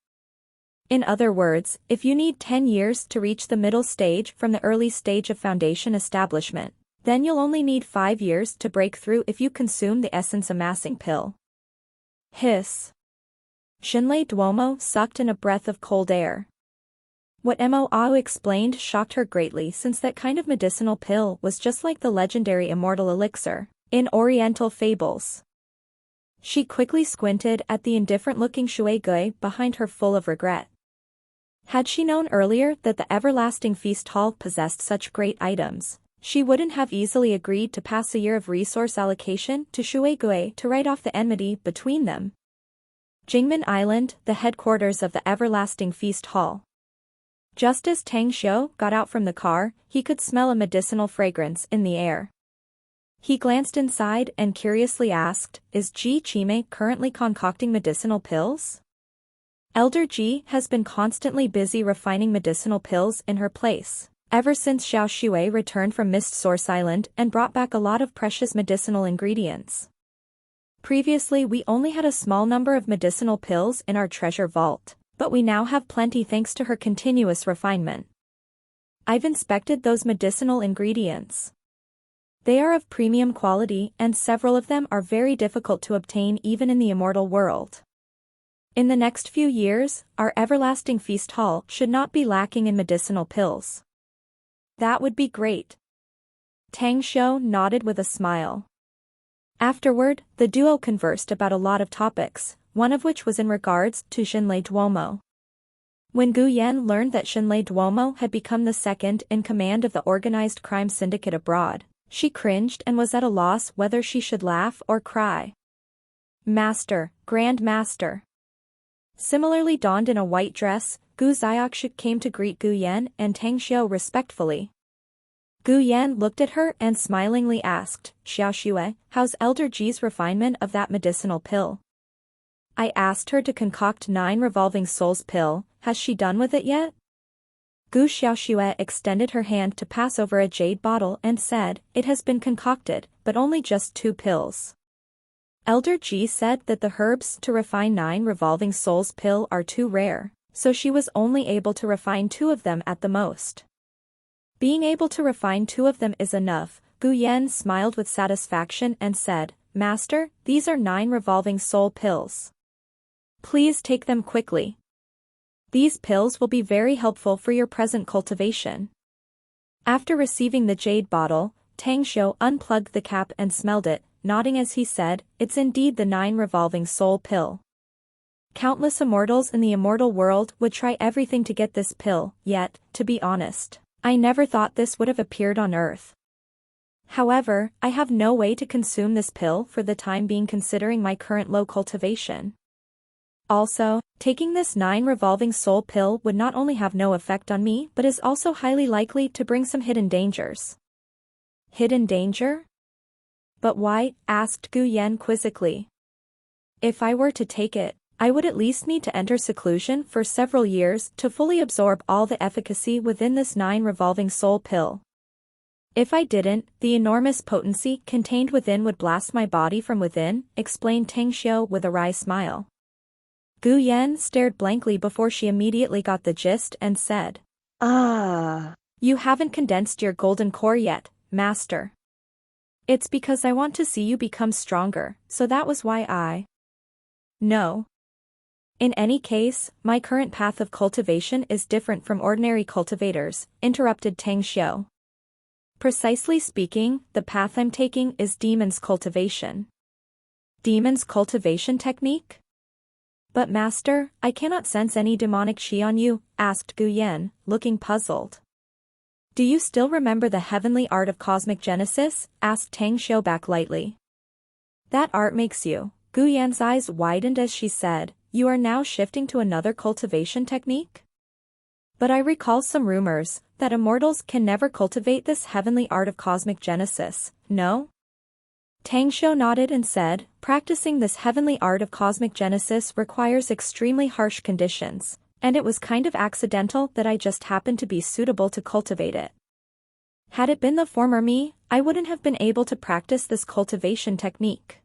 In other words, if you need 10 years to reach the middle stage from the early stage of foundation establishment, then you'll only need 5 years to break through if you consume the essence amassing pill. Hiss. Shinlei Duomo sucked in a breath of cold air. What Mo explained shocked her greatly since that kind of medicinal pill was just like the legendary Immortal elixir in Oriental fables. She quickly squinted at the indifferent-looking Shui Gui behind her full of regret. Had she known earlier that the Everlasting Feast Hall possessed such great items, she wouldn't have easily agreed to pass a year of resource allocation to Shui Gui to write off the enmity between them. Jingmen Island, the headquarters of the Everlasting Feast Hall. Just as Tang Xiu got out from the car, he could smell a medicinal fragrance in the air. He glanced inside and curiously asked, "Is Ji Chime currently concocting medicinal pills?" Elder Ji has been constantly busy refining medicinal pills in her place, ever since Xiao Shui returned from Mist Source Island and brought back a lot of precious medicinal ingredients. Previously we only had a small number of medicinal pills in our treasure vault, but we now have plenty thanks to her continuous refinement. I've inspected those medicinal ingredients. They are of premium quality and several of them are very difficult to obtain even in the immortal world. In the next few years, our everlasting feast hall should not be lacking in medicinal pills. That would be great. Tang Xiu nodded with a smile. Afterward, the duo conversed about a lot of topics, one of which was in regards to Xinlei Duomo. When Gu Yan learned that Xinlei Duomo had become the second in command of the organized crime syndicate abroad, she cringed and was at a loss whether she should laugh or cry. "Master, Grand Master." Similarly donned in a white dress, Gu Xiaoxu came to greet Gu Yan and Tang Xiu respectfully. Gu Yan looked at her and smilingly asked, "Xiao Xue, how's Elder Ji's refinement of that medicinal pill?" "I asked her to concoct 9 revolving souls pill, has she done with it yet?" Gu Xiaoxue extended her hand to pass over a jade bottle and said, "It has been concocted, but only just 2 pills. Elder Ji said that the herbs to refine 9 revolving souls pill are too rare, so she was only able to refine 2 of them at the most. Being able to refine 2 of them is enough." Gu Yan smiled with satisfaction and said, "Master, these are 9 revolving soul pills. Please take them quickly. These pills will be very helpful for your present cultivation." After receiving the jade bottle, Tang Xiu unplugged the cap and smelled it, nodding as he said, "It's indeed the 9 revolving soul pill. Countless immortals in the immortal world would try everything to get this pill, yet, to be honest, I never thought this would have appeared on Earth. However, I have no way to consume this pill for the time being considering my current low cultivation. Also, taking this 9 revolving soul pill would not only have no effect on me but is also highly likely to bring some hidden dangers." "Hidden danger? But why?" asked Gu Yan quizzically. "If I were to take it, I would at least need to enter seclusion for several years to fully absorb all the efficacy within this 9 revolving soul pill. If I didn't, the enormous potency contained within would blast my body from within," explained Tang Xiu with a wry smile. Gu Yan stared blankly before she immediately got the gist and said, Ah. "You haven't condensed your golden core yet, Master. It's because I want to see you become stronger, so that was why I..." "No. In any case, my current path of cultivation is different from ordinary cultivators," interrupted Tang Xiu. "Precisely speaking, the path I'm taking is demon's cultivation." "Demon's cultivation technique? But Master, I cannot sense any demonic qi on you," asked Gu Yan, looking puzzled. "Do you still remember the heavenly art of cosmic genesis?" asked Tang Xiu back lightly. "That art makes you..." Gu Yan's eyes widened as she said, "You are now shifting to another cultivation technique? But I recall some rumors that immortals can never cultivate this heavenly art of cosmic genesis, no?" Tang Xiu nodded and said, "Practicing this heavenly art of cosmic genesis requires extremely harsh conditions, and it was kind of accidental that I just happened to be suitable to cultivate it. Had it been the former me, I wouldn't have been able to practice this cultivation technique."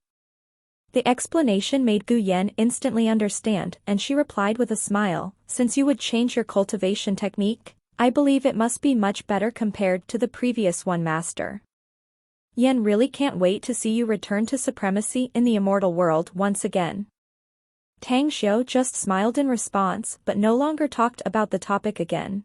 The explanation made Gu Yan instantly understand and she replied with a smile, "Since you would change your cultivation technique, I believe it must be much better compared to the previous one, Master. Yan really can't wait to see you return to supremacy in the immortal world once again." Tang Xiu just smiled in response but no longer talked about the topic again.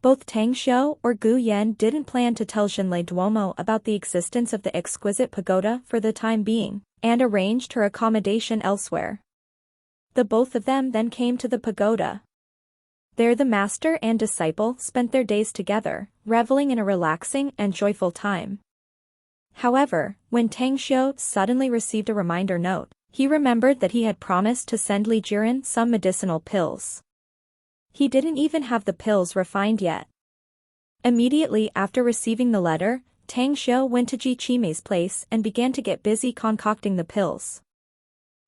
Both Tang Xiu or Gu Yan didn't plan to tell Xinlei Duomo about the existence of the exquisite pagoda for the time being, and arranged her accommodation elsewhere. The both of them then came to the pagoda. There the master and disciple spent their days together, reveling in a relaxing and joyful time. However, when Tang Xiu suddenly received a reminder note, he remembered that he had promised to send Li Jiren some medicinal pills. He didn't even have the pills refined yet. Immediately after receiving the letter, Tang Xiu went to Ji Qimei's place and began to get busy concocting the pills.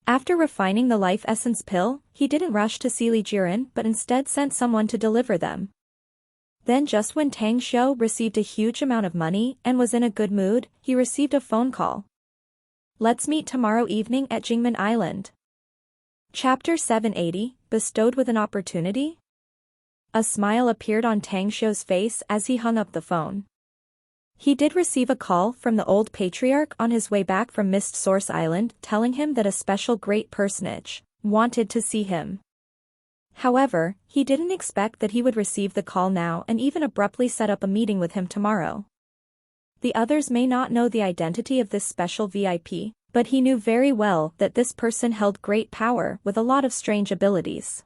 After refining the life essence pill, he didn't rush to see Li Jiren but instead sent someone to deliver them. Then just when Tang Xiu received a huge amount of money and was in a good mood, he received a phone call. Let's meet tomorrow evening at Jingmen Island. Chapter 780, Bestowed with an Opportunity? A smile appeared on Tang Xiu's face as he hung up the phone. He did receive a call from the old patriarch on his way back from Mist Source Island telling him that a special great personage wanted to see him. However, he didn't expect that he would receive the call now and even abruptly set up a meeting with him tomorrow. The others may not know the identity of this special VIP, but he knew very well that this person held great power with a lot of strange abilities.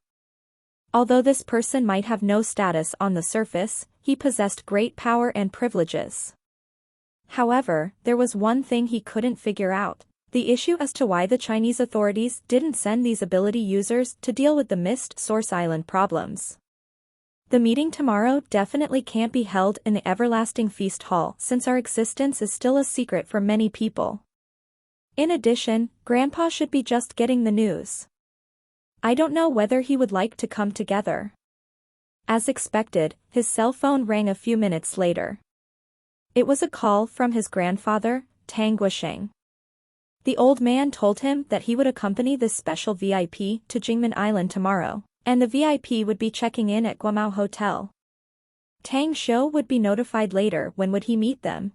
Although this person might have no status on the surface, he possessed great power and privileges. However, there was one thing he couldn't figure out: the issue as to why the Chinese authorities didn't send these ability users to deal with the Mist Source Island problems. The meeting tomorrow definitely can't be held in the Everlasting Feast Hall since our existence is still a secret for many people. In addition, Grandpa should be just getting the news. I don't know whether he would like to come together. As expected, his cell phone rang a few minutes later. It was a call from his grandfather, Tang Guisheng. The old man told him that he would accompany this special VIP to Jingmen Island tomorrow, and the VIP would be checking in at Guamao Hotel. Tang Xiu would be notified later when would he meet them.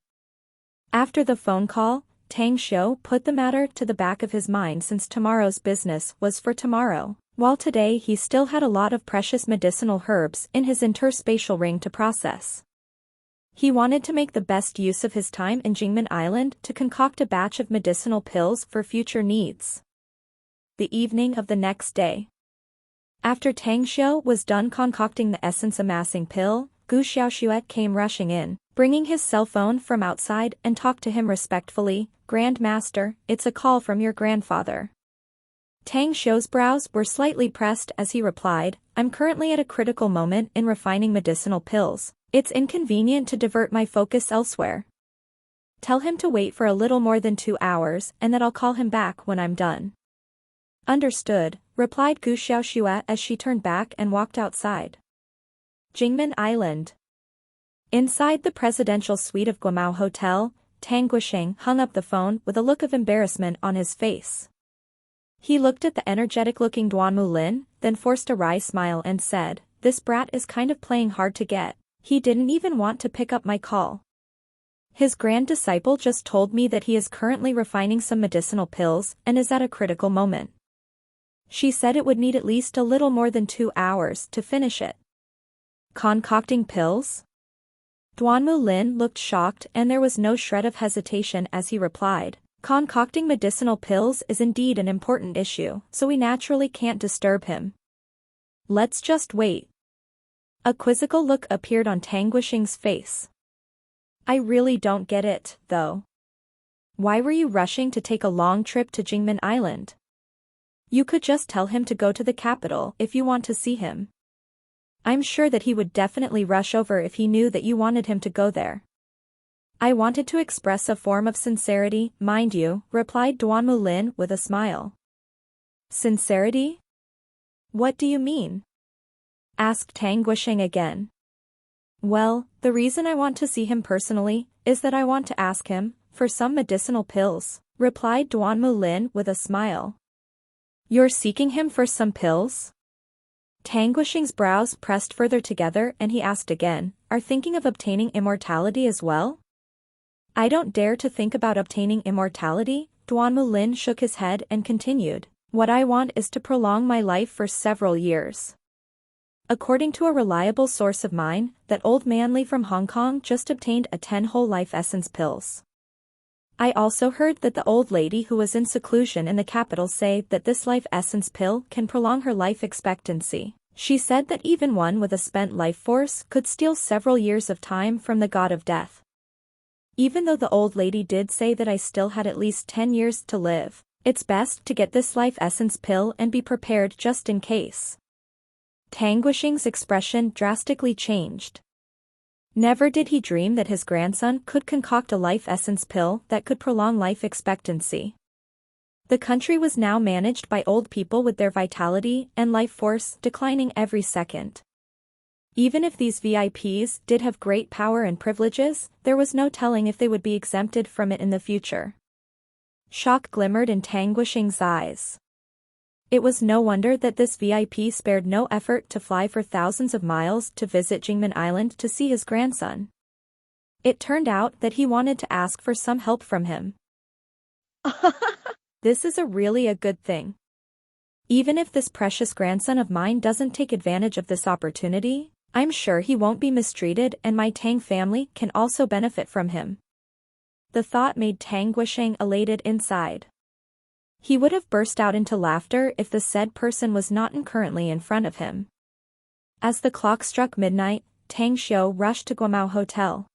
After the phone call, Tang Xiu put the matter to the back of his mind since tomorrow's business was for tomorrow, while today he still had a lot of precious medicinal herbs in his interspatial ring to process. He wanted to make the best use of his time in Jingmen Island to concoct a batch of medicinal pills for future needs. The evening of the next day. After Tang Xiu was done concocting the essence amassing pill, Gu Xiaoshuet came rushing in, bringing his cell phone from outside and talked to him respectfully. Grand Master, it's a call from your grandfather. Tang Xiu's brows were slightly pressed as he replied, I'm currently at a critical moment in refining medicinal pills. It's inconvenient to divert my focus elsewhere. Tell him to wait for a little more than 2 hours and that I'll call him back when I'm done. Understood, replied Gu Xiaoshuet as she turned back and walked outside. Jingmen Island. Inside the presidential suite of Guamao Hotel, Tang Guisheng hung up the phone with a look of embarrassment on his face. He looked at the energetic-looking Duan Mulin, then forced a wry smile and said, This brat is kind of playing hard to get. He didn't even want to pick up my call. His grand disciple just told me that he is currently refining some medicinal pills and is at a critical moment. She said it would need at least a little more than 2 hours to finish it. Concocting pills? Duan Mulin looked shocked and there was no shred of hesitation as he replied, Concocting medicinal pills is indeed an important issue, so we naturally can't disturb him. Let's just wait. A quizzical look appeared on Tang Guisheng's face. I really don't get it, though. Why were you rushing to take a long trip to Jingmen Island? You could just tell him to go to the capital if you want to see him. I'm sure that he would definitely rush over if he knew that you wanted him to go there. I wanted to express a form of sincerity, mind you, replied Duan Mulin with a smile. Sincerity? What do you mean? Asked Tang Guisheng again. Well, the reason I want to see him personally is that I want to ask him for some medicinal pills, replied Duan Mulin with a smile. You're seeking him for some pills? Tang Guisheng's brows pressed further together and he asked again, Are thinking of obtaining immortality as well? I don't dare to think about obtaining immortality, Duan Mulin shook his head and continued, What I want is to prolong my life for several years. According to a reliable source of mine, that old manly from Hong Kong just obtained a 10 whole life essence pills. I also heard that the old lady who was in seclusion in the capital say that this life essence pill can prolong her life expectancy. She said that even one with a spent life force could steal several years of time from the god of death. Even though the old lady did say that I still had at least 10 years to live, it's best to get this life essence pill and be prepared just in case. Tang Guisheng's expression drastically changed. Never did he dream that his grandson could concoct a life essence pill that could prolong life expectancy. The country was now managed by old people with their vitality and life force declining every second. Even if these VIPs did have great power and privileges, there was no telling if they would be exempted from it in the future. Shock glimmered in Tang Guoxing's eyes. It was no wonder that this VIP spared no effort to fly for thousands of miles to visit Jingmen Island to see his grandson. It turned out that he wanted to ask for some help from him. This is really a good thing. Even if this precious grandson of mine doesn't take advantage of this opportunity, I'm sure he won't be mistreated and my Tang family can also benefit from him. The thought made Tang Guoxing elated inside. He would have burst out into laughter if the said person was not currently in front of him. As the clock struck midnight, Tang Xiu rushed to Guomao Hotel.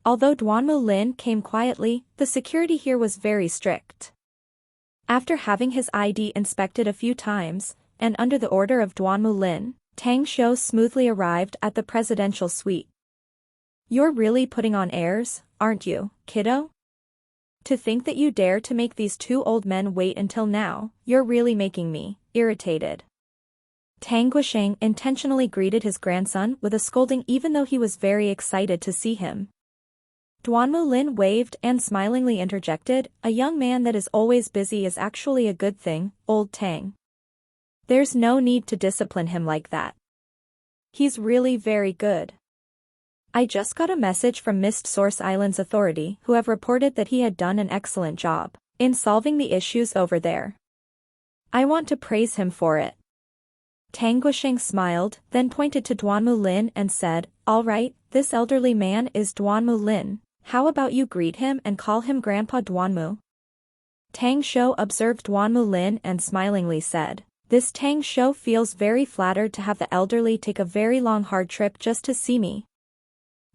Although Duanmu Lin came quietly, the security here was very strict. After having his ID inspected a few times, and under the order of Duanmu Lin, Tang Xiu smoothly arrived at the presidential suite. You're really putting on airs, aren't you, kiddo? To think that you dare to make these two old men wait until now, you're really making me irritated. Tang Guoxing intentionally greeted his grandson with a scolding even though he was very excited to see him. Duanmu Lin waved and smilingly interjected, a young man that is always busy is actually a good thing, old Tang. There's no need to discipline him like that. He's really very good. I just got a message from Mist Source Island's authority who have reported that he had done an excellent job in solving the issues over there. I want to praise him for it. Tang Guoxing smiled, then pointed to Duanmu Lin and said, all right, this elderly man is Duanmu Lin. How about you greet him and call him Grandpa Duanmu? Tang Xiu observed Duanmu Lin and smilingly said, this Tang Xiu feels very flattered to have the elderly take a very long hard trip just to see me.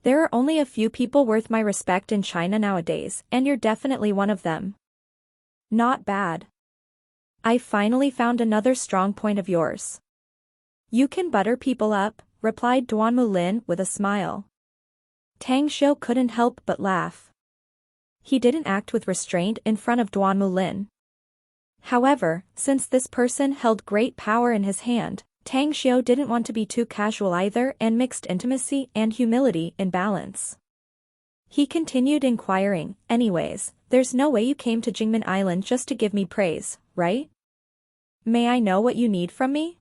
There are only a few people worth my respect in China nowadays, and you're definitely one of them. Not bad. I finally found another strong point of yours. You can butter people up, replied Duanmu Lin with a smile. Tang Xiu couldn't help but laugh. He didn't act with restraint in front of Duanmu Lin. However, since this person held great power in his hand, Tang Xiu didn't want to be too casual either and mixed intimacy and humility in balance. He continued inquiring, anyways, there's no way you came to Jingmen Island just to give me praise, right? May I know what you need from me?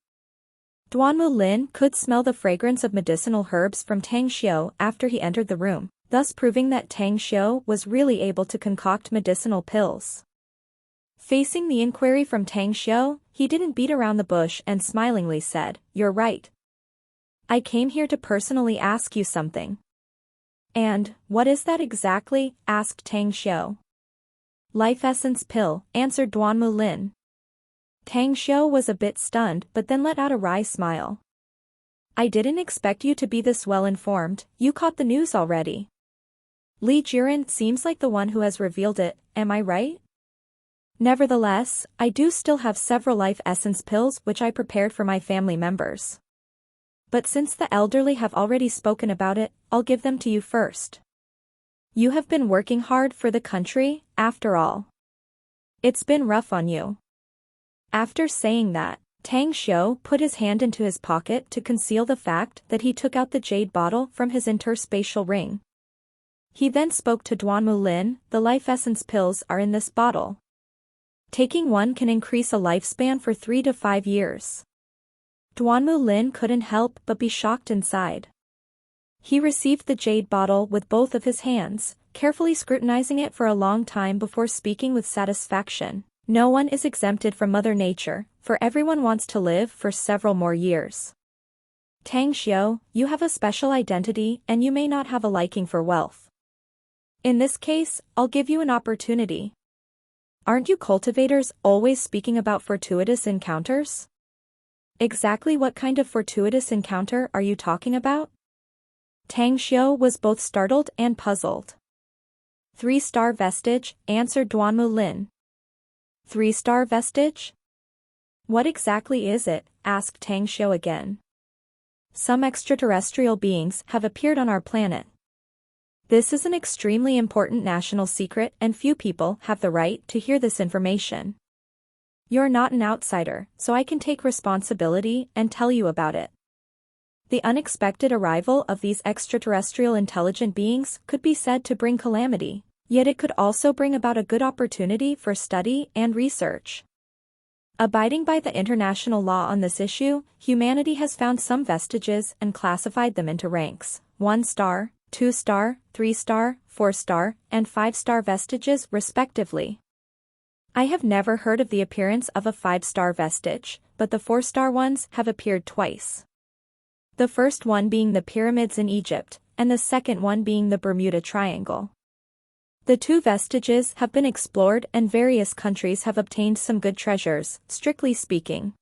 Duanmu Lin could smell the fragrance of medicinal herbs from Tang Xiu after he entered the room, thus proving that Tang Xiu was really able to concoct medicinal pills. Facing the inquiry from Tang Xiu, he didn't beat around the bush and smilingly said, you're right. I came here to personally ask you something. And, what is that exactly? Asked Tang Xiu. Life essence pill, answered Duanmu Lin. Tang Xiu was a bit stunned but then let out a wry smile. I didn't expect you to be this well informed, you caught the news already. Li Jiren seems like the one who has revealed it, am I right? Nevertheless, I do still have several life essence pills which I prepared for my family members. But since the elderly have already spoken about it, I'll give them to you first. You have been working hard for the country, after all. It's been rough on you. After saying that, Tang Xiu put his hand into his pocket to conceal the fact that he took out the jade bottle from his interspatial ring. He then spoke to Duanmu Lin, the life essence pills are in this bottle. Taking one can increase a lifespan for 3 to 5 years. Duanmu Lin couldn't help but be shocked inside. He received the jade bottle with both of his hands, carefully scrutinizing it for a long time before speaking with satisfaction. No one is exempted from Mother Nature, for everyone wants to live for several more years. Tang Xiu, you have a special identity and you may not have a liking for wealth. In this case, I'll give you an opportunity. Aren't you cultivators always speaking about fortuitous encounters? Exactly what kind of fortuitous encounter are you talking about? Tang Xiu was both startled and puzzled. 3-star vestige, answered Duanmu Lin. 3-star vestige? What exactly is it? Asked Tang Xiu again. Some extraterrestrial beings have appeared on our planet. This is an extremely important national secret and few people have the right to hear this information. You're not an outsider, so I can take responsibility and tell you about it. The unexpected arrival of these extraterrestrial intelligent beings could be said to bring calamity, yet it could also bring about a good opportunity for study and research. Abiding by the international law on this issue, humanity has found some vestiges and classified them into ranks: 1-star, 2-star, 3-star, 4-star, and 5-star vestiges respectively. I have never heard of the appearance of a 5-star vestige, but the 4-star ones have appeared twice. The first one being the pyramids in Egypt, and the second one being the Bermuda Triangle. The two vestiges have been explored and various countries have obtained some good treasures, strictly speaking.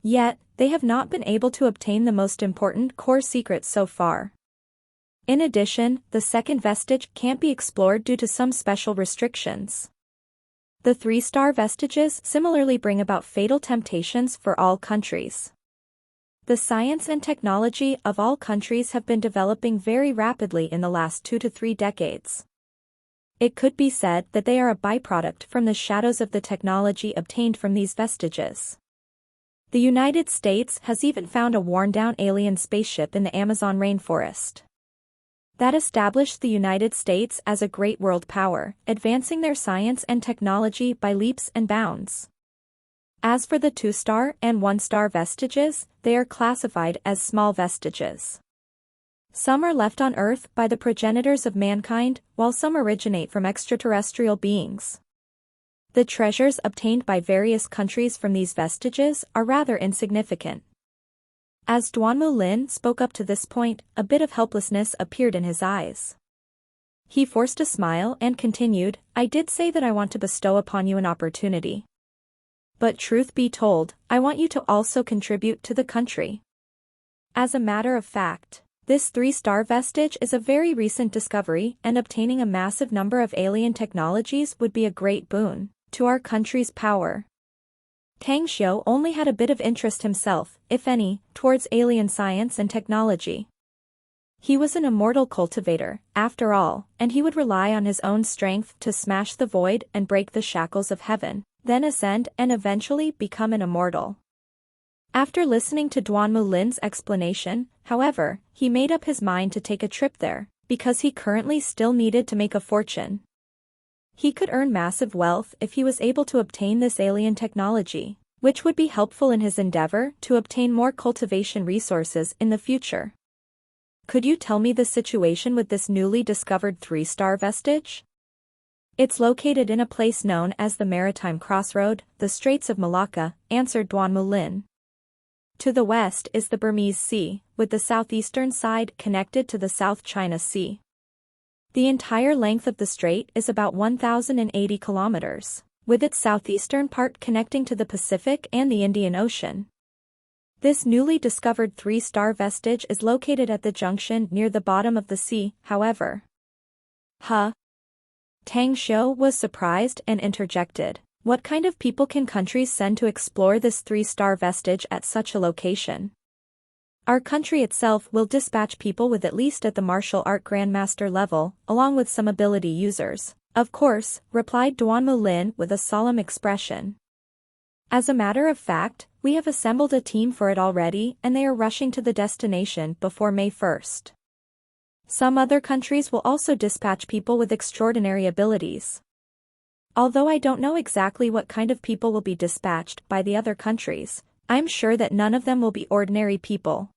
Yet, they have not been able to obtain the most important core secrets so far. In addition, the second vestige can't be explored due to some special restrictions. The 3-star vestiges similarly bring about fatal temptations for all countries. The science and technology of all countries have been developing very rapidly in the last 2 to 3 decades. It could be said that they are a byproduct from the shadows of the technology obtained from these vestiges. The United States has even found a worn-down alien spaceship in the Amazon rainforest. That established the United States as a great world power, advancing their science and technology by leaps and bounds. As for the 2-star and 1-star vestiges, they are classified as small vestiges. Some are left on Earth by the progenitors of mankind, while some originate from extraterrestrial beings. The treasures obtained by various countries from these vestiges are rather insignificant. As Duanmu Lin spoke up to this point, a bit of helplessness appeared in his eyes. He forced a smile and continued, "I did say that I want to bestow upon you an opportunity. But truth be told, I want you to also contribute to the country." As a matter of fact, this 3-star vestige is a very recent discovery, and obtaining a massive number of alien technologies would be a great boon to our country's power. Tang Xiu only had a bit of interest himself, if any, towards alien science and technology. He was an immortal cultivator, after all, and he would rely on his own strength to smash the void and break the shackles of heaven, then ascend and eventually become an immortal. After listening to Duanmu Lin's explanation, however, he made up his mind to take a trip there, because he currently still needed to make a fortune. He could earn massive wealth if he was able to obtain this alien technology, which would be helpful in his endeavor to obtain more cultivation resources in the future. Could you tell me the situation with this newly discovered 3-star vestige? It's located in a place known as the Maritime Crossroad, the Straits of Malacca, answered Duanmu Lin. To the west is the Burmese Sea, with the southeastern side connected to the South China Sea. The entire length of the strait is about 1,080 kilometers, with its southeastern part connecting to the Pacific and the Indian Ocean. This newly discovered 3-star vestige is located at the junction near the bottom of the sea, however. Huh? Tang Xiu was surprised and interjected. What kind of people can countries send to explore this 3-star vestige at such a location? Our country itself will dispatch people with at least at the martial art grandmaster level, along with some ability users. Of course, replied Duanmu Lin with a solemn expression. As a matter of fact, we have assembled a team for it already and they are rushing to the destination before May 1st. Some other countries will also dispatch people with extraordinary abilities. Although I don't know exactly what kind of people will be dispatched by the other countries, I'm sure that none of them will be ordinary people.